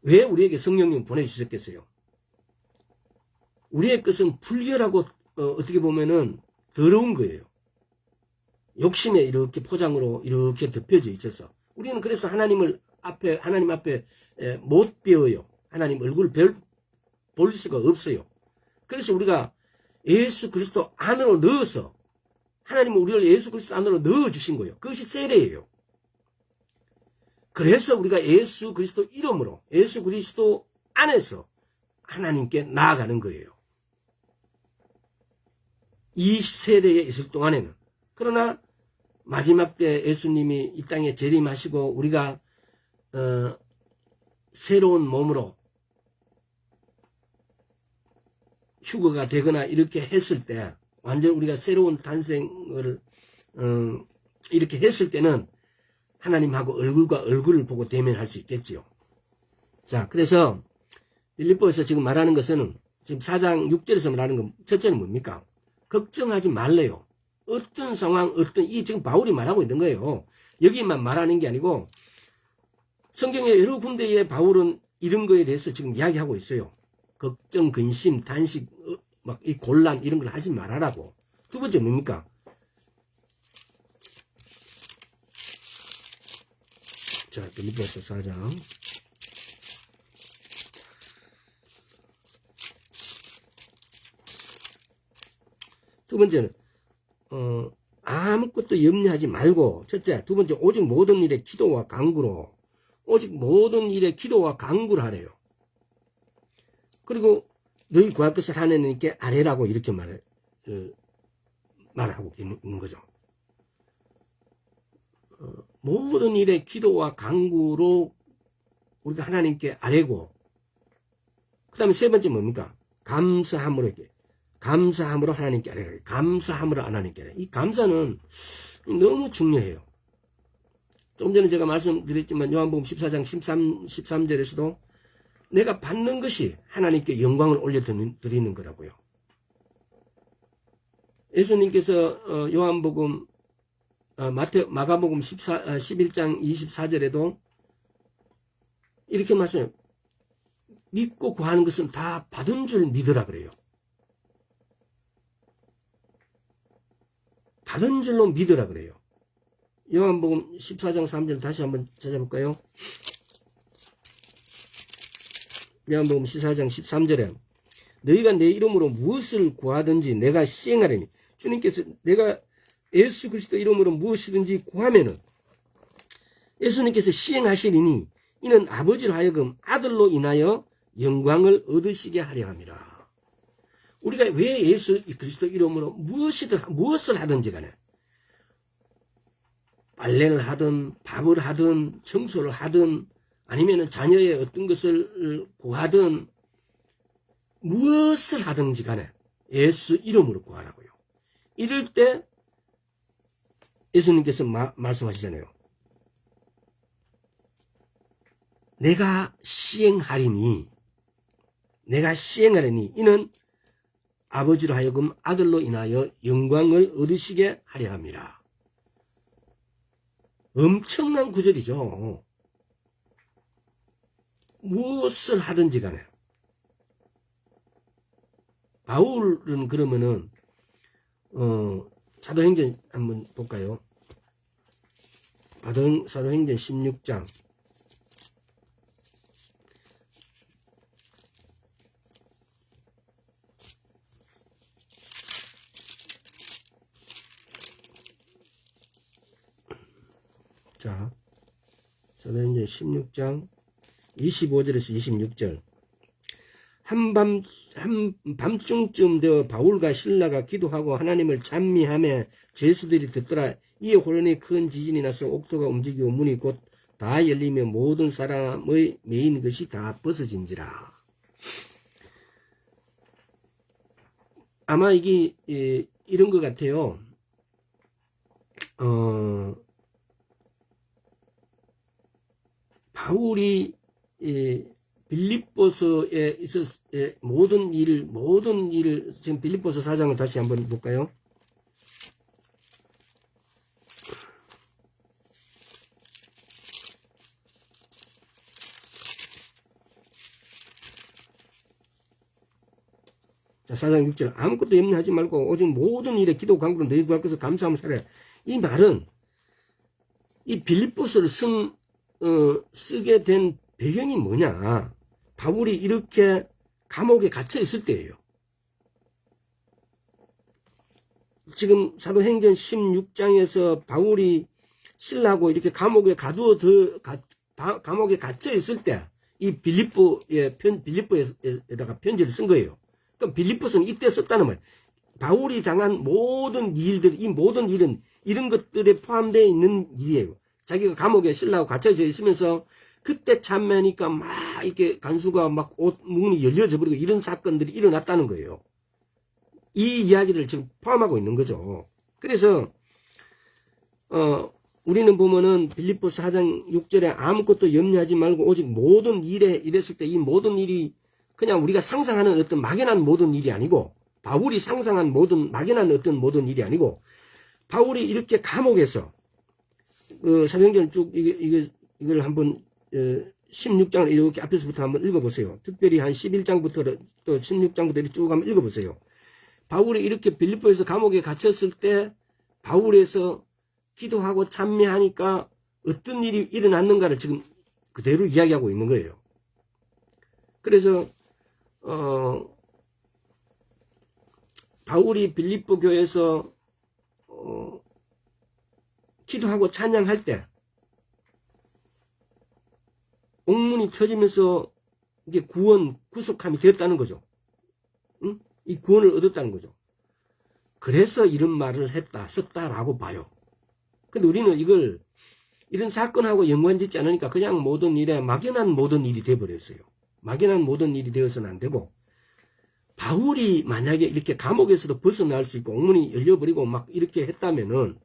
왜 우리에게 성령님 보내주셨겠어요? 우리의 것은 불결하고 어떻게 보면은 더러운 거예요. 욕심에 이렇게 포장으로 이렇게 덮여져 있어서 우리는 그래서 하나님 앞에 못 배워요. 하나님 얼굴 볼 수가 없어요. 그래서 우리가 예수 그리스도 안으로 넣어서 하나님은 우리를 예수 그리스도 안으로 넣어주신 거예요. 그것이 세례예요. 그래서 우리가 예수 그리스도 이름으로 예수 그리스도 안에서 하나님께 나아가는 거예요. 이 세대에 있을 동안에는. 그러나 마지막 때 예수님이 이 땅에 재림하시고 우리가 새로운 몸으로 휴거가 되거나 이렇게 했을 때, 완전 우리가 새로운 탄생을 이렇게 했을 때는 하나님하고 얼굴과 얼굴을 보고 대면할 수 있겠지요. 자, 그래서 빌립보에서 지금 말하는 것은 지금 4장 6절에서 말하는 건 첫째는 뭡니까? 걱정하지 말래요. 어떤 상황, 이 지금 바울이 말하고 있는 거예요. 여기만 말하는 게 아니고, 성경의 여러 군데에 바울은 이런 거에 대해서 지금 이야기하고 있어요. 걱정, 근심, 단식, 막 이 곤란 이런 걸 하지 말아라고. 두 번째 뭡니까? 자, 빌립보서 4장. 두 번째는 아무것도 염려하지 말고, 첫째, 두 번째, 오직 모든 일에 기도와 간구로, 오직 모든 일에 기도와 간구를 하래요. 그리고 너희 구할 것을 하나님께 아뢰라고 이렇게 말하고 있는 거죠. 모든 일에 기도와 간구로 우리가 하나님께 아뢰고, 그 다음에 세 번째 뭡니까? 감사함으로 이렇게. 감사함으로 하나님께 아뢰라. 감사함으로 하나님께 아뢰라. 이 감사는 너무 중요해요. 좀 전에 제가 말씀드렸지만 요한복음 14장 13절에서도 내가 받는 것이 하나님께 영광을 올려드리는 거라고요. 예수님께서 요한복음 마가복음 11장 24절에도 이렇게 말씀해요. 믿고 구하는 것은 다 받은 줄 믿으라 그래요. 받은 줄로 믿으라 그래요. 요한복음 14장 3절 다시 한번 찾아볼까요? 요한복음 14장 13절에 너희가 내 이름으로 무엇을 구하든지 내가 시행하리니, 주님께서 내가 예수 그리스도 이름으로 무엇이든지 구하면은 예수님께서 시행하시리니 이는 아버지로 하여금 아들로 인하여 영광을 얻으시게 하려 함이라. 우리가 왜 예수 그리스도 이름으로 무엇을 하든지 간에, 빨래를 하든 밥을 하든 청소를 하든 아니면 자녀의 어떤 것을 구하든 무엇을 하든지 간에 예수 이름으로 구하라고요. 이럴 때 예수님께서 말씀하시잖아요. 내가 시행하리니 이는 아버지로 하여금 아들로 인하여 영광을 얻으시게 하려 함이라. 엄청난 구절이죠. 무엇을 하든지 간에. 바울은 그러면은 사도행전 한번 볼까요? 사도행전 16장. 자, 사도행전 16장 25절에서 26절. 밤중쯤 되어 바울과 실라가 기도하고 하나님을 찬미하며 죄수들이 듣더라. 이에 호련히 큰 지진이 나서 옥토가 움직이고 문이 곧 다 열리며 모든 사람의 메인 것이 다 벗어진지라. 아마 이게 이런 것 같아요. 바울이 빌립보서에 있어서 모든 일을 지금 빌립보서 4장을 다시 한번 볼까요? 자, 4장 6절. 아무것도 염려하지 말고 오직 모든 일에 기도 간구로 너희 구할 것을 감사하며 살아라. 이 말은 이 빌립보서를 쓰게 된 배경이 뭐냐? 바울이 이렇게 감옥에 갇혀 있을 때예요. 지금 사도행전 16장에서 바울이 신라하고 이렇게 감옥에 감옥에 갇혀 있을 때 이 빌립보에다가 편지를 쓴 거예요. 그럼 빌립보서는 이때 썼다는 말. 바울이 당한 모든 일들, 이 모든 일은 이런 것들에 포함되어 있는 일이에요. 자기가 감옥에 신라하고 갇혀져 있으면서 그때 참매니까 막 이렇게 간수가 막 옷 문이 열려져 버리고 이런 사건들이 일어났다는 거예요. 이 이야기를 지금 포함하고 있는 거죠. 그래서 우리는 보면은 빌립보서 4장 6절에 아무것도 염려하지 말고 오직 모든 일에 이랬을 때 이 모든 일이 그냥 우리가 상상하는 어떤 막연한 모든 일이 아니고, 바울이 상상한 막연한 어떤 모든 일이 아니고, 바울이 이렇게 감옥에서 사도행전 쭉 이걸 한번 16장을 이렇게 앞에서부터 한번 읽어보세요. 특별히 한 11장부터 또 16장부터 쭉 한번 읽어보세요. 바울이 이렇게 빌립보에서 감옥에 갇혔을 때 바울에서 기도하고 찬미하니까 어떤 일이 일어났는가를 지금 그대로 이야기하고 있는 거예요. 그래서 바울이 빌립보 교회에서 기도하고 찬양할 때 옥문이 터지면서 이게 구속함이 되었다는 거죠. 응? 이 구원을 얻었다는 거죠. 그래서 이런 말을 썼다라고 봐요. 근데 우리는 이런 사건하고 연관짓지 않으니까 그냥 모든 일에 막연한 모든 일이 되어버렸어요. 막연한 모든 일이 되어서는 안 되고, 바울이 만약에 이렇게 감옥에서도 벗어날 수 있고 옥문이 열려버리고 막 이렇게 했다면은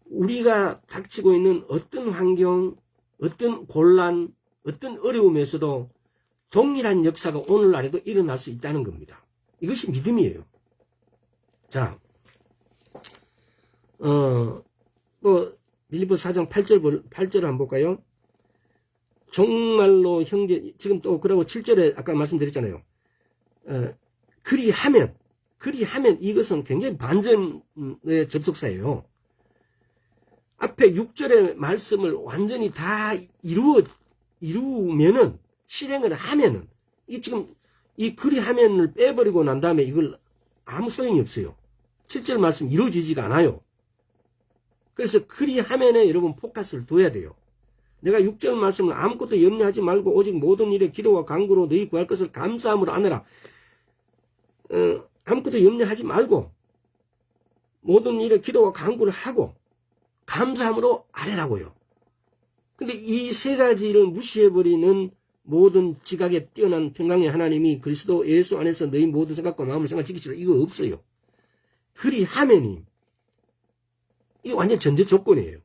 우리가 닥치고 있는 어떤 환경, 어떤 곤란, 어떤 어려움에서도 동일한 역사가 오늘날에도 일어날 수 있다는 겁니다. 이것이 믿음이에요. 자, 또 빌립보 4장 8절 한번 볼까요? 정말로 형제, 지금 또 그러고 7절에 아까 말씀드렸잖아요. 그리하면 이것은 굉장히 반전의 접속사예요. 앞에 6절의 말씀을 완전히 다 이루면은, 실행을 하면은, 이 지금 이 그리하면을 빼버리고 난 다음에 이걸 아무 소용이 없어요. 7절 말씀 이루어지지가 않아요. 그래서 그리하면에 여러분 포커스를 둬야 돼요. 내가 6절 말씀을 아무것도 염려하지 말고 오직 모든 일에 기도와 간구로 너희 구할 것을 감사함으로 아느라, 아무것도 염려하지 말고 모든 일에 기도와 간구를 하고 감사함으로 아뢰라고요. 근데 이 세 가지를 무시해버리는 모든 지각에 뛰어난 평강의 하나님이 그리스도 예수 안에서 너희 모든 생각과 마음을 생각 지키시라, 이거 없어요. 그리하면이 이거 완전 전제 조건이에요.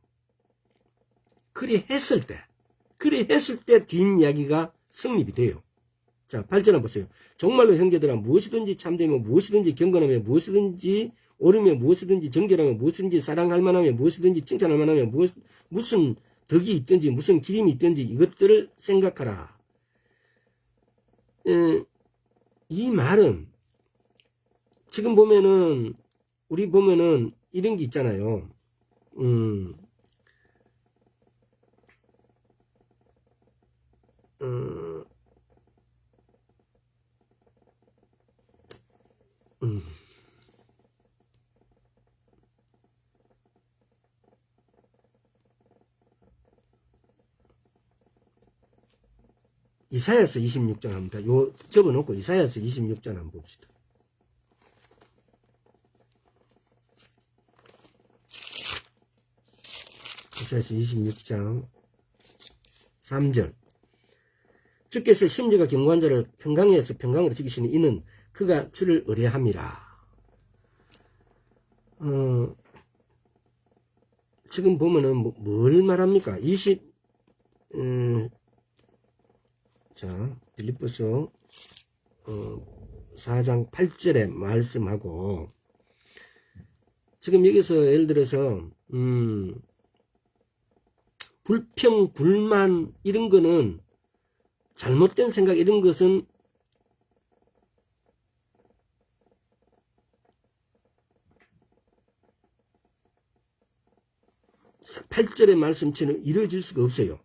그리했을 때 뒷이야기가 성립이 돼요. 자, 8절 한번 보세요. 정말로 형제들아, 무엇이든지 참되며 무엇이든지 경건하며 무엇이든지 옳으며 무엇이든지 정결하며 무엇이든지 사랑할 만하며 무엇이든지 칭찬할 만하며 무슨 덕이 있든지 무슨 기림이 있든지 이것들을 생각하라. 이 말은 지금 보면은 우리 보면은 이런 게 있잖아요. 이사야서 26장 합니다. 요 접어놓고 이사야서 26장 한번 봅시다. 이사야서 26장 3절. 주께서 심지가 견고한 자를 평강에서 평강으로 지키시니 이는 그가 주를 의뢰함이라. 지금 보면은 뭘 말합니까? 자, 빌립보서 4장 8절에 말씀하고, 지금 여기서 예를 들어서 불평, 불만 이런 거는, 잘못된 생각 이런 것은 (8절의) 말씀처럼 이루어질 수가 없어요.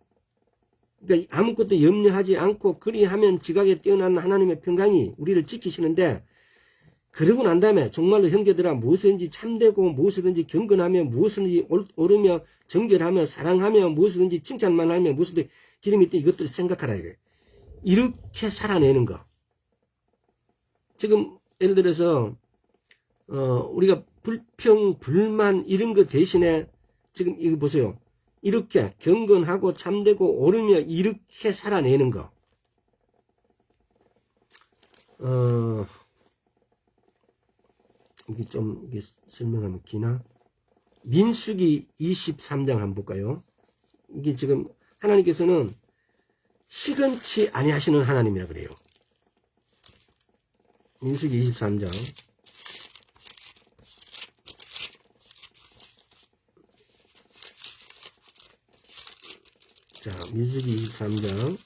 그러니까 아무것도 염려하지 않고 그리하면 지각에 뛰어난 하나님의 평강이 우리를 지키시는데, 그러고 난 다음에 정말로 형제들아, 무엇이든지 참되고 무엇이든지 경건하며 무엇이든지 옳으며 정결하며 사랑하며 무엇이든지 칭찬만 하며 무엇이든지 기름이 있다, 이것들을 생각하라 이래. 이렇게 살아내는 거. 지금 예를 들어서 우리가 불평, 불만 이런 거 대신에 지금 이거 보세요. 이렇게 경건하고 참되고 옳으며 이렇게 살아내는 거. 이게 좀 이게 설명하면 기나? 민수기 23장 한번 볼까요? 이게 지금 하나님께서는 시건치 아니하시는 하나님이라 그래요. 민수기 23장 자, 민수기 23장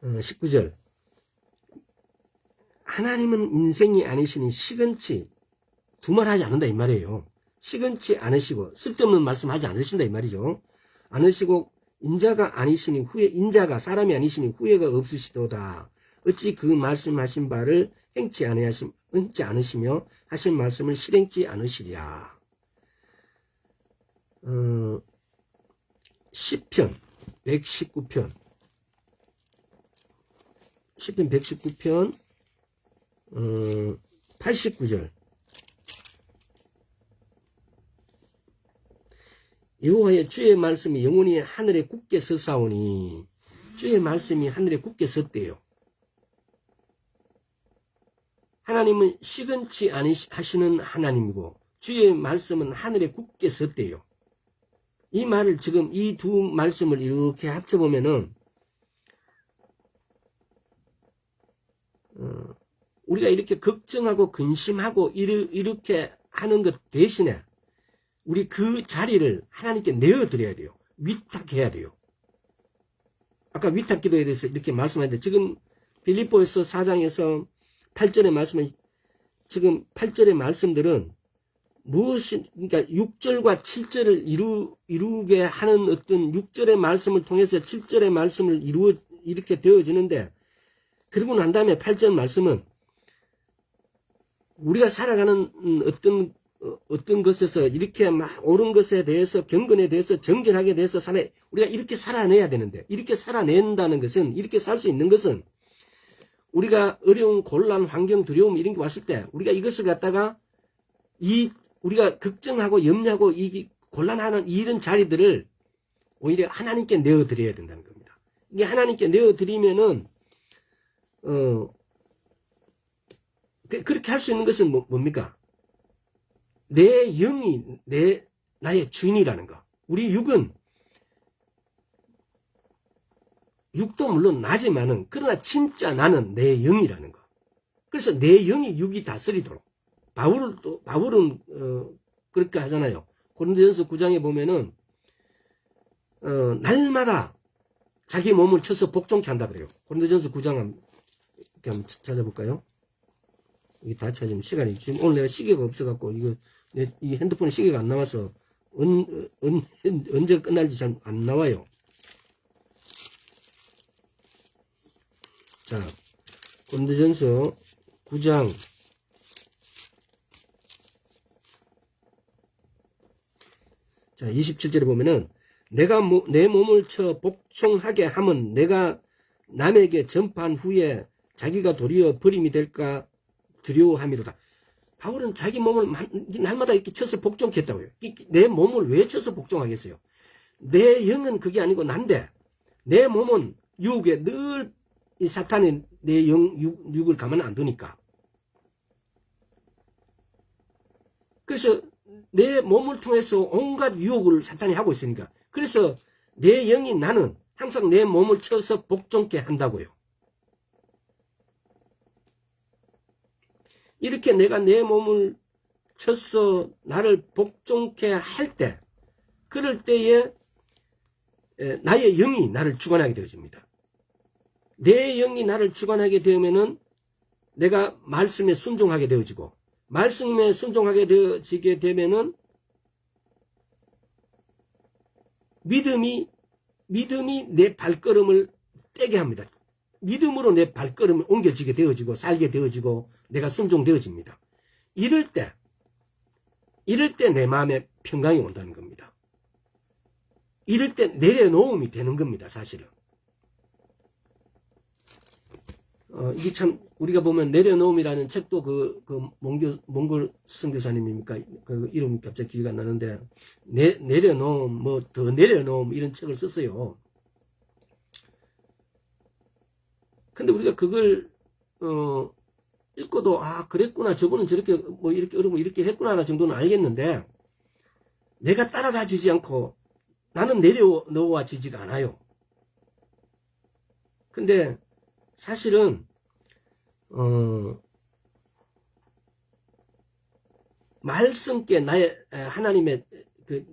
19절. 하나님은 인생이 아니시니 시건치 두말하지 않는다 이 말이에요. 시건치 않으시고 쓸데없는 말씀하지 않으신다 이 말이죠. 않으시고 인자가 아니시니 인자가 사람이 아니시니 후회가 없으시도다. 어찌 그 말씀하신 바를 행치 않으시며 하신 말씀을 실행치 않으시랴. 시편 119편 89절. 여호와의 주의 말씀이 영원히 하늘에 굳게 서사오니, 주의 말씀이 하늘에 굳게 섰대요. 하나님은 시건치 하시는 하나님이고 주의 말씀은 하늘에 굳게 섰대요. 이 말을 지금 이 두 말씀을 이렇게 합쳐보면은 우리가 이렇게 걱정하고 근심하고 이렇게 하는 것 대신에 우리 그 자리를 하나님께 내어드려야 돼요. 위탁해야 돼요. 아까 위탁 기도에 대해서 이렇게 말씀하는데 지금 빌립보에서 4장에서 8절의 말씀은 지금 8절의 말씀들은 무엇이 그러니까 6절과 7절을 이루게 하는 어떤 6절의 말씀을 통해서 7절의 말씀을 이렇게 되어지는데 그러고 난 다음에 8절 말씀은 우리가 살아가는 어떤 것에서 이렇게 막 옳은 것에 대해서 경건에 대해서 정결하게 대해서 우리가 이렇게 살아내야 되는데 이렇게 살아낸다는 것은 이렇게 살 수 있는 것은 우리가 어려운 곤란 환경 두려움 이런 게 왔을 때 우리가 이것을 갖다가 우리가 걱정하고 염려하고 이 곤란하는 이런 자리들을 오히려 하나님께 내어드려야 된다는 겁니다. 이게 하나님께 내어드리면은 그렇게 할 수 있는 것은 뭡니까? 내 영이 나의 주인이라는 거. 우리 육도 물론 나지만은 그러나 진짜 나는 내 영이라는 거. 그래서 내 영이 육이 다스리도록. 바울은 그렇게 하잖아요. 고린도전서 9장에 보면은 날마다 자기 몸을 쳐서 복종케 한다 그래요. 고린도전서 9장 한번 찾아볼까요? 이게 다 찾으면 시간이 지금 오늘 내가 시계가 없어갖고 이 핸드폰에 시계가 안 나와서 언제 끝날지 잘 안 나와요. 자, 고린도전서 9장 27절에 보면은 내가 내 몸을 쳐 복종하게 함은 내가 남에게 전파한 후에 자기가 도리어 버림이 될까 두려워함이로다. 바울은 자기 몸을 날마다 이렇게 쳐서 복종케 했다고요. 내 몸을 왜 쳐서 복종하겠어요? 내 영은 그게 아니고 난데 내 몸은 유혹에 늘 이 사탄이 내 육을 가만 안 두니까. 그래서 내 몸을 통해서 온갖 유혹을 사탄이 하고 있으니까. 그래서 내 영이 나는 항상 내 몸을 쳐서 복종케 한다고요. 이렇게 내가 내 몸을 쳐서 나를 복종케 할 때, 그럴 때에 나의 영이 나를 주관하게 되어집니다. 내 영이 나를 주관하게 되면은 내가 말씀에 순종하게 되어지고, 말씀에 순종하게 되어지게 되면은 믿음이 내 발걸음을 떼게 합니다. 믿음으로 내 발걸음을 옮겨지게 되어지고 살게 되어지고 내가 순종되어집니다. 이럴 때 내 마음에 평강이 온다는 겁니다. 이럴 때 내려놓음이 되는 겁니다. 사실은. 이게 참 우리가 보면 내려놓음이라는 책도 몽골 선교사님입니까? 그 이름이 갑자기 기억이 안 나는데 내려놓음 더 내려놓음 이런 책을 썼어요. 근데 우리가 그걸 읽고도 그랬구나 저분은 저렇게 이렇게 어려우면 이렇게 했구나 정도는 알겠는데 내가 따라가지지 않고 나는 내려놓아지지가 않아요. 근데 사실은 말씀께 나의 하나님의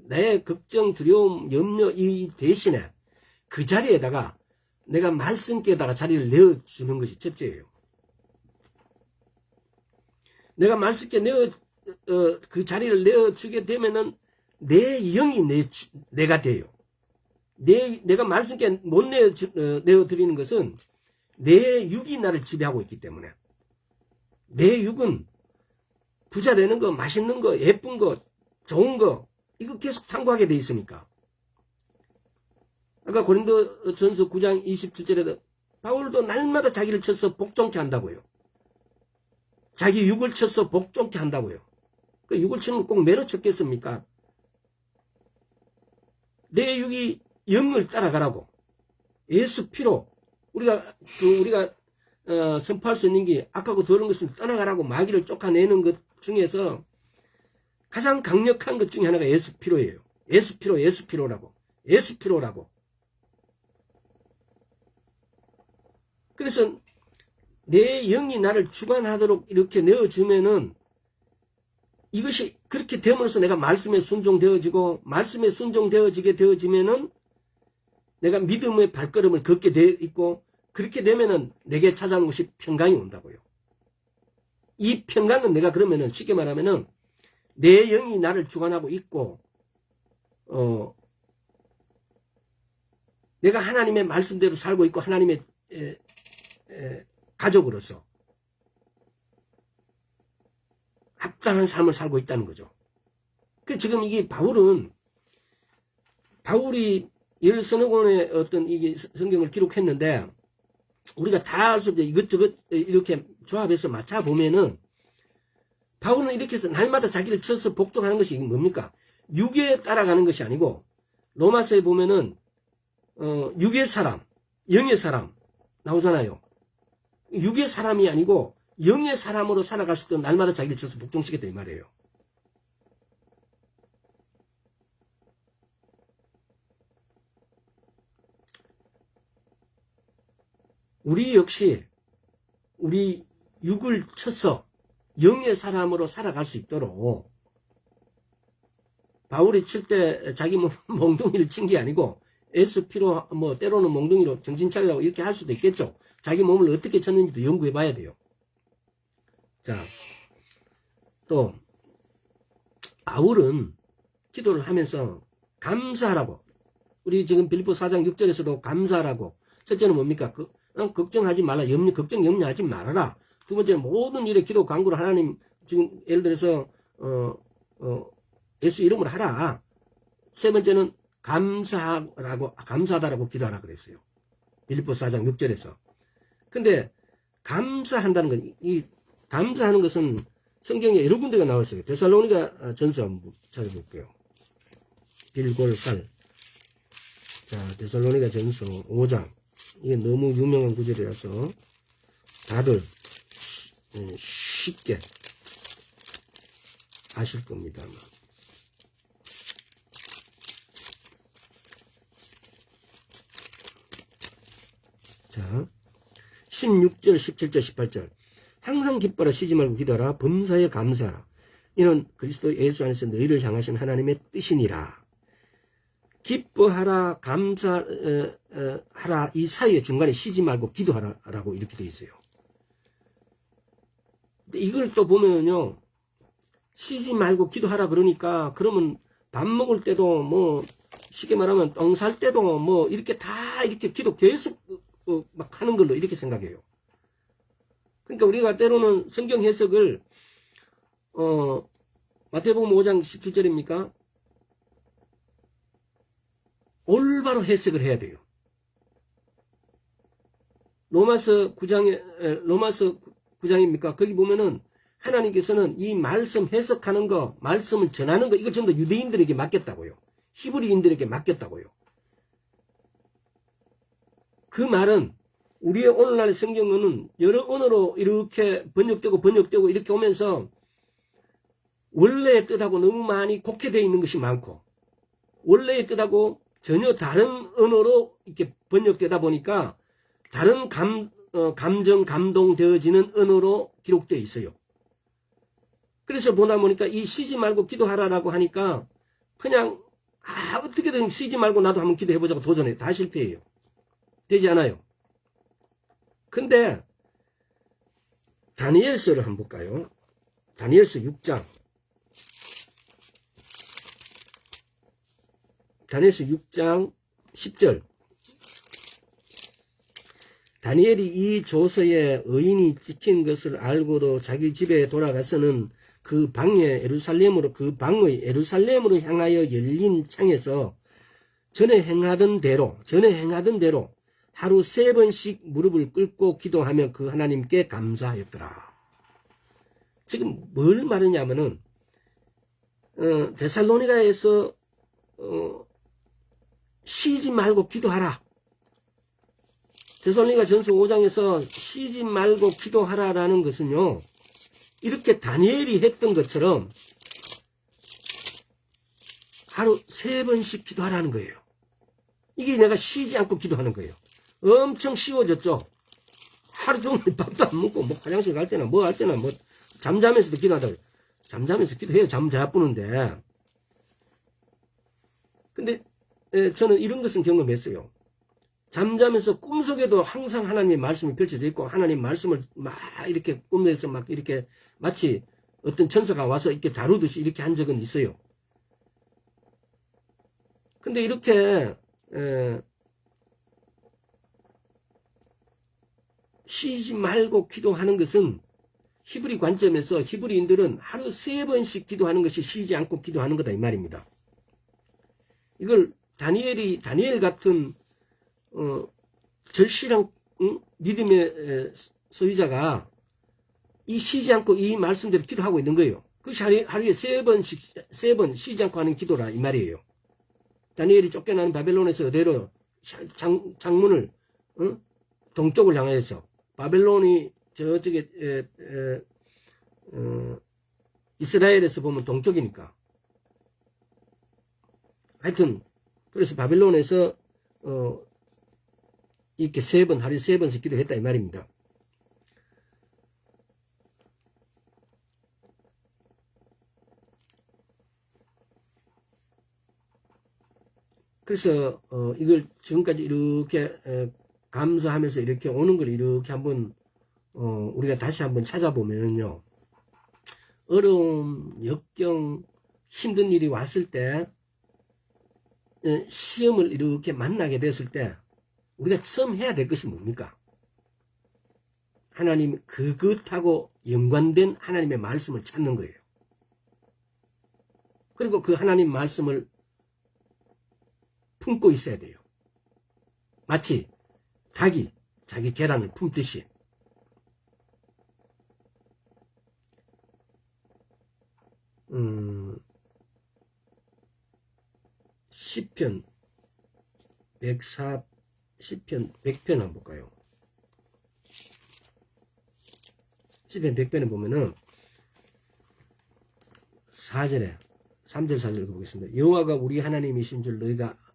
나의 걱정, 두려움, 염려 이 대신에 그 자리에다가 내가 말씀께다가 자리를 내어주는 것이 첫째예요. 내가 말씀께 그 자리를 내어주게 되면은 내 영이 내가 돼요. 내가 말씀께 못 내어드리는 것은 내 육이 나를 지배하고 있기 때문에. 내 육은 부자 되는 거, 맛있는 거, 예쁜 거, 좋은 거, 이거 계속 탐구하게 돼 있으니까. 아까 고린도 전서 9장 27절에도 바울도 날마다 자기를 쳐서 복종케 한다고요. 자기 육을 쳐서 복종케 한다고요. 그 육을 치면 꼭 매로 쳤겠습니까? 내 육이 영을 따라가라고. 예수 피로 우리가 선포할 수 있는 게 악하고 더러운 것을 떠나가라고 마귀를 쫓아내는 것 중에서 가장 강력한 것 중에 하나가 예수 피로예요. 예수 피로라고. 예수 피로라고. 그래서 내 영이 나를 주관하도록 이렇게 내어주면은 이것이 그렇게 됨으로써 내가 말씀에 순종되어지고 말씀에 순종되어지게 되어지면은 내가 믿음의 발걸음을 걷게 되어 있고 그렇게 되면은 내게 찾아오는 것이 평강이 온다고요. 이 평강은 내가 그러면은 쉽게 말하면은 내 영이 나를 주관하고 있고 내가 하나님의 말씀대로 살고 있고 하나님의 가족으로서 합당한 삶을 살고 있다는 거죠. 그 지금 이게 바울이 10서너 권의 어떤 이게 성경을 기록했는데 우리가 다 알 수 없이 이것저것 이렇게 조합해서 맞춰 보면은 바울은 이렇게 해서 날마다 자기를 쳐서 복종하는 것이 뭡니까? 육에 따라가는 것이 아니고 로마서에 보면은 육의 사람, 영의 사람 나오잖아요. 육의 사람이 아니고 영의 사람으로 살아갈 수 있도록 날마다 자기를 쳐서 복종시켰다 이 말이에요. 우리 역시 우리 육을 쳐서 영의 사람으로 살아갈 수 있도록 바울이 칠 때 자기 몽둥이를 친 게 아니고 SP로 때로는 몽둥이로 정신 차리라고 이렇게 할 수도 있겠죠. 자기 몸을 어떻게 쳤는지도 연구해 봐야 돼요. 자, 또 바울은 기도를 하면서 감사하라고 우리 지금 빌립보 4장 6절에서도 감사하라고 첫째는 뭡니까? 걱정하지 말라. 걱정 염려하지 말아라. 두 번째는 모든 일에 기도 간구를 하나님 지금 예를 들어서 예수 이름으로 하라. 세 번째는 감사하다라고 기도하라 그랬어요. 빌립보 4장 6절에서. 근데 감사한다는 건 감사하는 것은 성경에 여러 군데가 나와 있어요. 데살로니가 전서 한번 찾아볼게요. 빌골살. 자, 데살로니가 전서 5장. 이게 너무 유명한 구절이라서 다들 쉽게 아실 겁니다. 자, 16절, 17절, 18절. 항상 기뻐라 쉬지 말고 기도하라. 범사에 감사하라. 이는 그리스도 예수 안에서 너희를 향하신 하나님의 뜻이니라. 기뻐하라, 감사하라, 이 사이에 중간에 쉬지 말고 기도하라라고 이렇게 되어 있어요. 이걸 또 보면요, 쉬지 말고 기도하라 그러니까, 그러면 밥 먹을 때도 쉽게 말하면 똥 살 때도 이렇게 다 이렇게 기도 계속 막 하는 걸로 이렇게 생각해요. 그러니까 우리가 때로는 성경 해석을, 마태복음 5장 17절입니까? 올바로 해석을 해야 돼요. 로마서 9장입니까? 거기 보면은 하나님께서는 이 말씀 해석하는 거, 말씀을 전하는 거, 이걸 전부 다 유대인들에게 맡겼다고요. 히브리인들에게 맡겼다고요. 그 말은 우리의 오늘날의 성경은 여러 언어로 이렇게 번역되고 이렇게 오면서 원래의 뜻하고 너무 많이 곡해되어 있는 것이 많고 원래의 뜻하고 전혀 다른 언어로 이렇게 번역되다 보니까 다른 감정, 감동되어지는 언어로 기록되어 있어요. 그래서 보다 보니까 이 쉬지 말고 기도하라라고 하니까 그냥 어떻게든 쉬지 말고 나도 한번 기도해보자고 도전해. 다 실패해요. 되지 않아요. 근데 다니엘서를 한번 볼까요? 다니엘서 6장. 다니엘서 6장 10절. 다니엘이 이 조서에 의인이 찍힌 것을 알고도 자기 집에 돌아가서는 그 방의 예루살렘으로 향하여 열린 창에서 전에 행하던 대로 하루 3번씩 무릎을 꿇고 기도하며 그 하나님께 감사하였더라. 지금 뭘 말하냐면은 데살로니가에서 쉬지 말고 기도하라. 데살로니가 전서 5장에서 쉬지 말고 기도하라라는 것은요, 이렇게 다니엘이 했던 것처럼 하루 3번씩 기도하라는 거예요. 이게 내가 쉬지 않고 기도하는 거예요. 엄청 쉬워졌죠. 하루 종일 밥도 안 먹고 뭐 화장실 갈 때나 뭐 할 때나 뭐 잠자면서도 기도하다고. 잠자면서 기도해요. 잠 잘 뿌는데. 근데 저는 이런 것은 경험했어요. 잠자면서 꿈속에도 항상 하나님의 말씀이 펼쳐져 있고 하나님 말씀을 막 이렇게 꿈에서 막 이렇게 마치 어떤 천사가 와서 이렇게 다루듯이 이렇게 한 적은 있어요. 근데 이렇게 쉬지 말고 기도하는 것은 히브리 관점에서 히브리인들은 하루 3번씩 기도하는 것이 쉬지 않고 기도하는 거다 이 말입니다. 이걸 다니엘 같은 절실한 믿음의 소유자가 이 쉬지 않고 이 말씀대로 기도하고 있는 거예요. 그것이 하루에 3번 쉬지 않고 하는 기도라 이 말이에요. 다니엘이 쫓겨나는 바벨론에서 그대로 창문을 동쪽을 향해서, 바벨론이 저쪽에 이스라엘에서 보면 동쪽이니까. 하여튼 그래서 바벨론에서 이렇게 하루에 3번씩 기도했다 이 말입니다. 그래서 이걸 지금까지 이렇게 감사하면서 이렇게 오는 걸 이렇게 한번 우리가 다시 한번 찾아보면요, 어려움, 역경, 힘든 일이 왔을 때, 시험을 이렇게 만나게 됐을 때 우리가 처음 해야 될 것이 뭡니까? 하나님, 그것하고 연관된 하나님의 말씀을 찾는 거예요. 그리고 그 하나님 말씀을 품고 있어야 돼요. 마치 닭이 자기 계란을 품듯이. 시편 100편 한번 볼까요? 시편 100편에 보면은 3절 4절 읽어보겠습니다. 여호와가 우리 하나님이신 줄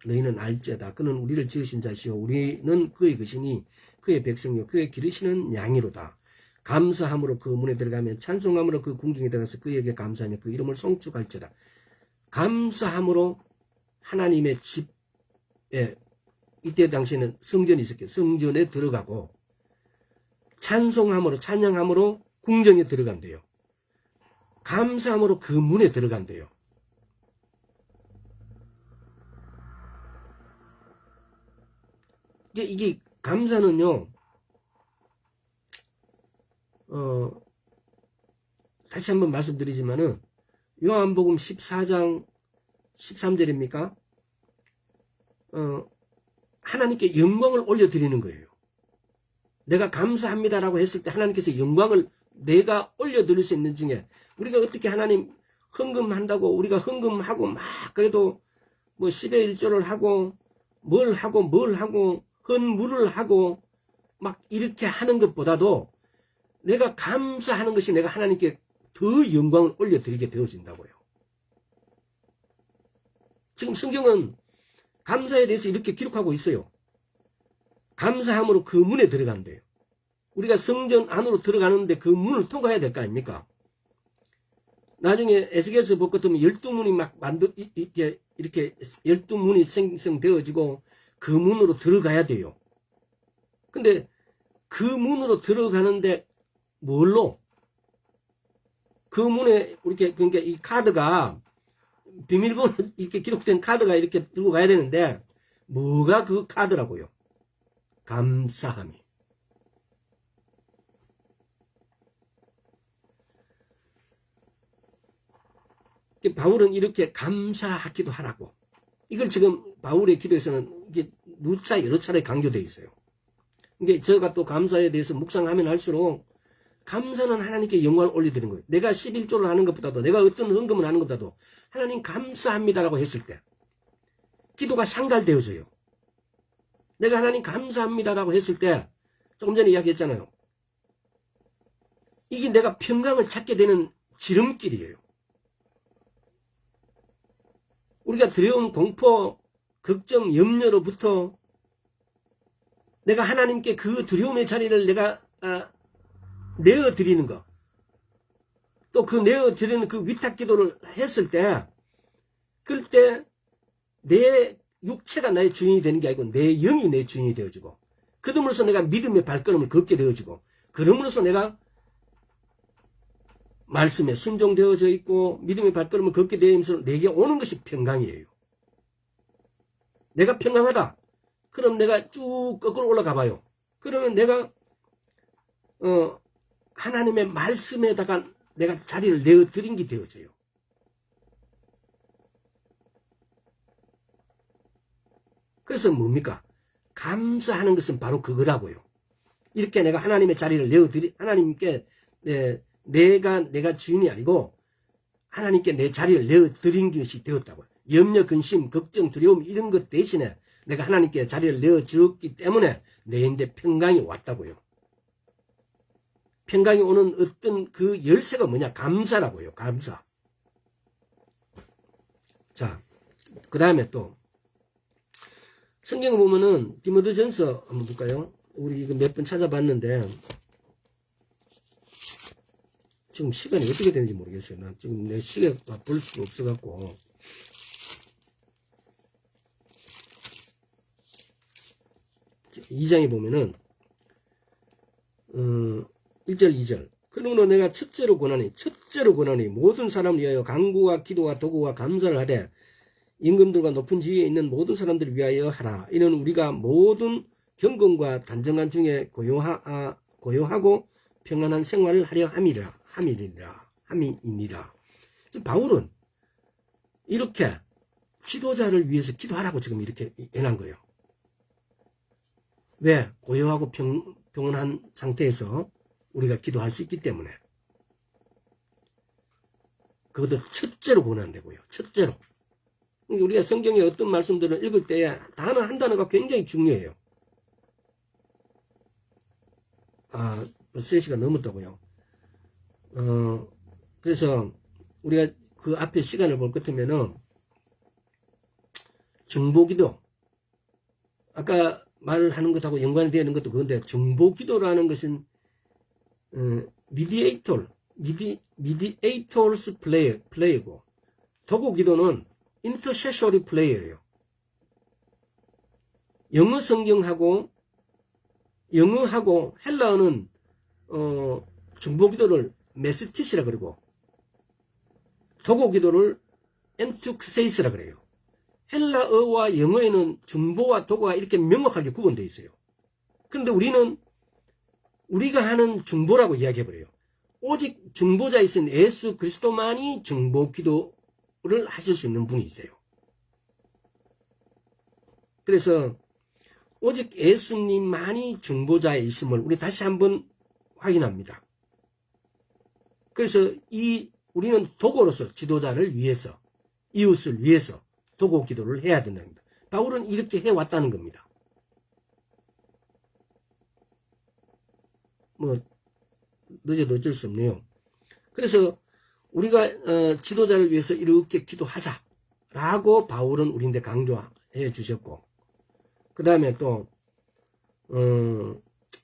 너희는 알지어다. 그는 우리를 지으신 자시오. 우리는 그의 것이니 그의 백성이요 그의 기르시는 양이로다. 감사함으로 그 문에 들어가면 찬송함으로 그 궁중에 들어가서 그에게 감사하며 그 이름을 송축할지어다. 감사함으로 하나님의 집에, 이때 당시에는 성전이 있었겠죠. 성전에 들어가고, 찬송함으로, 찬양함으로 궁정에 들어간대요. 감사함으로 그 문에 들어간대요. 이게 감사는요, 다시 한번 말씀드리지만은, 요한복음 14장 13절입니까? 하나님께 영광을 올려드리는 거예요. 내가 감사합니다라고 했을 때 하나님께서 영광을 내가 올려드릴 수 있는 중에, 우리가 어떻게 하나님 헌금한다고 우리가 헌금하고 막 그래도 뭐 10의 1조를 하고 뭘 하고 헌물을 하고 막 이렇게 하는 것보다도 내가 감사하는 것이 내가 하나님께 더 영광을 올려드리게 되어진다고요. 지금 성경은 감사에 대해서 이렇게 기록하고 있어요. 감사함으로 그 문에 나중에 에스겔서 볼 것 같으면 12문이 막 이렇게 12문이 생성되어지고 그 문으로 들어가야 돼요. 근데 그 문으로 들어가는데 뭘로? 그 문에 이렇게 그러니까 이 카드가 비밀번호 이렇게 기록된 카드가 이렇게 들고 가야 되는데 뭐가 그 카드라고요? 감사함이. 바울은 이렇게 감사하기도 하라고. 이걸 지금 바울의 기도에서는 이게 누차 여러 차례 강조되어 있어요. 이게 제가 또 감사에 대해서 묵상하면 할수록 감사는 하나님께 영광을 올려드리는 거예요. 내가 11조를 하는 것보다도 내가 어떤 헌금을 하는 것보다도 하나님 감사합니다라고 했을 때 기도가 상달되어져요. 내가 하나님 감사합니다라고 했을 때 조금 전에 이야기했잖아요. 이게 내가 평강을 찾게 되는 지름길이에요. 우리가 두려움, 공포, 걱정, 염려로부터 내가 하나님께 그 두려움의 자리를 내가 내어드리는 것, 또 그 내어드리는 그 위탁 기도를 했을 때, 그럴 때 내 육체가 나의 주인이 되는 게 아니고 내 영이 내 주인이 되어지고, 그럼으로써 내가 믿음의 발걸음을 걷게 되어지고, 그럼으로써 내가 말씀에 순종되어져 있고 믿음의 발걸음을 걷게 되면서 내게 오는 것이 평강이에요. 내가 평강하다. 그럼 내가 쭉 거꾸로 올라가 봐요. 그러면 내가 하나님의 말씀에다가 내가 자리를 내어드린 게 되어져요. 그래서 뭡니까? 감사하는 것은 바로 그거라고요. 이렇게 내가 하나님의 자리를 하나님께 내가 주인이 아니고 하나님께 내 자리를 내어드린 것이 되었다고요. 염려, 근심, 걱정, 두려움 이런 것 대신에 내가 하나님께 자리를 내어주었기 때문에 내인데 평강이 왔다고요. 평강이 오는 어떤 그 열쇠가 뭐냐? 감사라고요. 감사. 자, 그 다음에 또 성경을 보면은 디모데전서 한번 볼까요? 우리 이거 몇 번 찾아봤는데 지금 시간이 어떻게 되는지 모르겠어요. 난 지금 내 시계 볼 수가 없어갖고. 이 장에 보면은 1절 2절 그러므로 내가 첫째로 권하니 모든 사람을 위하여 간구와 기도와 도구와 감사를 하되 임금들과 높은 지위에 있는 모든 사람들을 위하여 하라. 이는 우리가 모든 경건과 단정한 중에 고요하고 평안한 생활을 하려 함이니라. 바울은 이렇게 지도자를 위해서 기도하라고 지금 이렇게 해놓은 거예요. 왜? 고요하고 평온한 상태에서 우리가 기도할 수 있기 때문에. 그것도 첫째로 권한다고요. 첫째로. 우리가 성경의 어떤 말씀들을 읽을 때에 단어 한 단어가 굉장히 중요해요. 벌써 3시간 넘었다고요. 그래서 우리가 그 앞에 시간을 볼 것 같으면은 정보기도 아까 말하는 것하고 연관이 되는 것도 그건데 정보기도라는 것은 mediators play고 도구기도는 intercessory play예요. 영어하고 헬라어는 정보기도를 메스티시라 그러고 도구기도를 엔투크세이스라 그래요. 헬라어와 영어에는 정보와 도구가 이렇게 명확하게 구분되어 있어요. 그런데 우리가 하는 중보라고 이야기해버려요. 오직 중보자이신 예수 그리스도만이 중보기도를 하실 수 있는 분이 있어요. 그래서 오직 예수님만이 중보자이심을 우리 다시 한번 확인합니다. 그래서 우리는 도구로서 지도자를 위해서 이웃을 위해서 도구 기도를 해야 된다는 겁니다. 바울은 이렇게 해왔다는 겁니다. 늦어도 어쩔 수 없네요. 그래서 우리가 지도자를 위해서 이렇게 기도하자라고 바울은 우리한테 강조해 주셨고, 그 다음에 또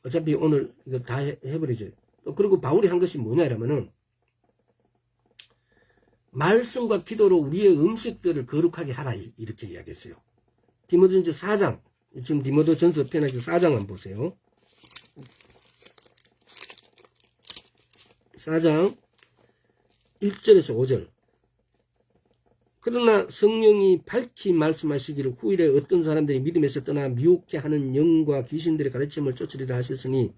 어차피 오늘 이거 다 해버리죠. 또 그리고 바울이 한 것이 뭐냐 이러면은 말씀과 기도로 우리의 음식들을 거룩하게 하라 이렇게 이야기했어요. 디모데전서 4장 지금 디모데전서 편에서 4장 한번 보세요. 4장 1절에서 5절. 그러나 성령이 밝히 말씀하시기를 후일에 어떤 사람들이 믿음에서 떠나 미혹해 하는 영과 귀신들의 가르침을 쫓으리라 하셨으니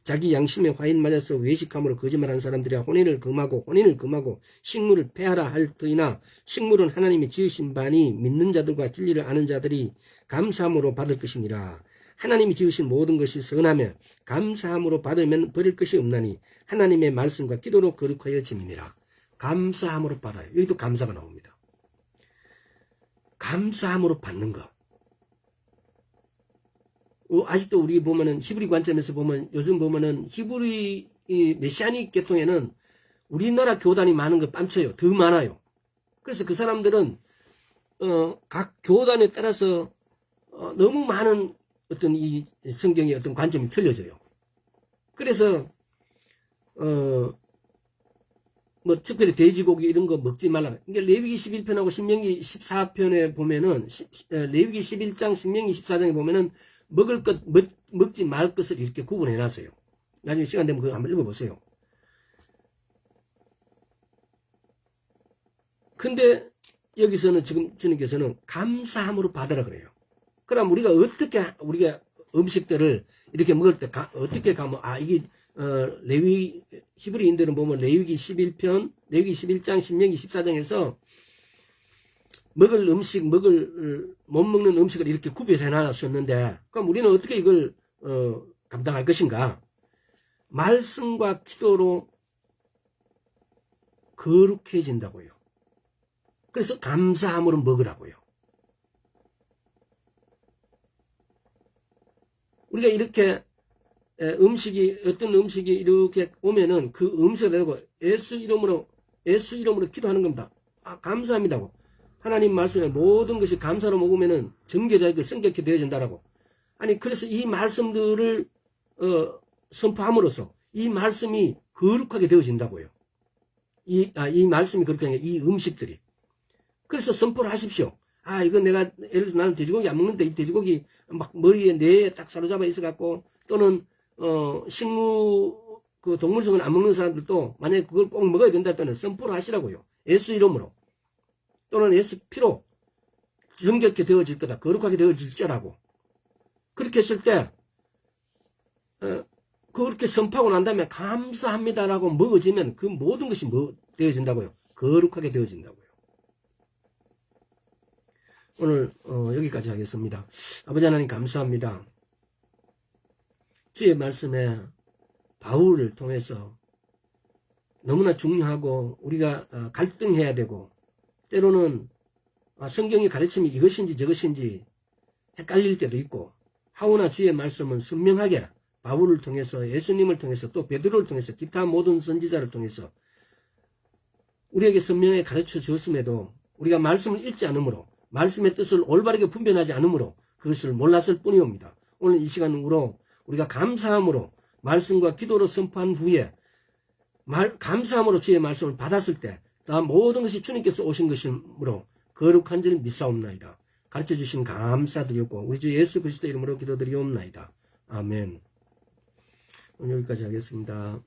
자기 양심에 화인 맞아서 외식함으로 거짓말하는 사람들이야 혼인을 금하고 식물을 폐하라 할 터이나 식물은 하나님이 지으신 바니 믿는 자들과 진리를 아는 자들이 감사함으로 받을 것이니라. 하나님이 지으신 모든 것이 선하며 감사함으로 받으면 버릴 것이 없나니 하나님의 말씀과 기도로 거룩하여 지니라. 감사함으로 받아요. 여기도 감사가 나옵니다. 감사함으로 받는 것. 아직도 우리 보면은 히브리 관점에서 보면 요즘 보면은 히브리 메시아닉 계통에는 우리나라 교단이 많은 거 뺨쳐요. 더 많아요. 그래서 그 사람들은 각 교단에 따라서 너무 많은 어떤 이 성경의 어떤 관점이 틀려져요. 그래서 뭐 특별히 돼지고기 이런 거 먹지 말라. 그러니까 레위기 11편하고 신명기 14편에 보면은 레위기 11장 신명기 14장에 보면은 먹을 것 먹지 말 것을 이렇게 구분해 놨어요. 나중에 시간 되면 그거 한번 읽어보세요. 근데 여기서는 지금 주님께서는 감사함으로 받으라 그래요. 그럼 우리가 어떻게 우리가 음식들을 이렇게 먹을 때 어떻게 가면 이게 레위 히브리인들은 보면 레위기 11편, 레위기 11장, 신명기 14장에서 먹을 음식, 못 먹는 음식을 이렇게 구별해 놨었는데, 그럼 우리는 어떻게 이걸 감당할 것인가? 말씀과 기도로 거룩해진다고요. 그래서 감사함으로 먹으라고요. 우리가 이렇게 어떤 음식이 이렇게 오면은 그 음식을 내고 예수 이름으로 기도하는 겁니다. 감사합니다고. 하나님 말씀에 모든 것이 감사로 먹으면은 정결하게 성격히 되어진다라고. 아니, 그래서 이 말씀들을, 선포함으로써 이 말씀이 거룩하게 되어진다고요. 이 말씀이 그렇게 하는 이 음식들이. 그래서 선포를 하십시오. 이거 내가, 예를 들어서 나는 돼지고기 안 먹는데 이 돼지고기 막 머리에 뇌에 딱 사로잡아 있어갖고, 또는, 동물성은 안 먹는 사람들도 만약에 그걸 꼭 먹어야 된다 했다면 선포를 하시라고요. 예수 이름으로. 또는 예수 피로 정결케 되어질 거다. 거룩하게 되어질 거라고. 그렇게 했을 때, 그렇게 선포하고 난 다음에 감사합니다라고 먹어지면 그 모든 것이 되어진다고요. 거룩하게 되어진다고요. 오늘 여기까지 하겠습니다. 아버지 하나님 감사합니다. 주의 말씀에 바울을 통해서 너무나 중요하고 우리가 갈등해야 되고 때로는 성경이 가르침이 이것인지 저것인지 헷갈릴 때도 있고 하오나 주의 말씀은 선명하게 바울을 통해서 예수님을 통해서 또 베드로를 통해서 기타 모든 선지자를 통해서 우리에게 선명하게 가르쳐 주었음에도 우리가 말씀을 읽지 않으므로 말씀의 뜻을 올바르게 분별하지 않으므로 그것을 몰랐을 뿐이옵니다. 오늘 이 시간으로 우리가 감사함으로 말씀과 기도로 선포한 후에 감사함으로 주의 말씀을 받았을 때 다 모든 것이 주님께서 오신 것이므로 거룩한 줄 믿사옵나이다. 가르쳐 주신 감사드리옵고 우리 주 예수 그리스도 이름으로 기도드리옵나이다. 아멘. 오늘 여기까지 하겠습니다.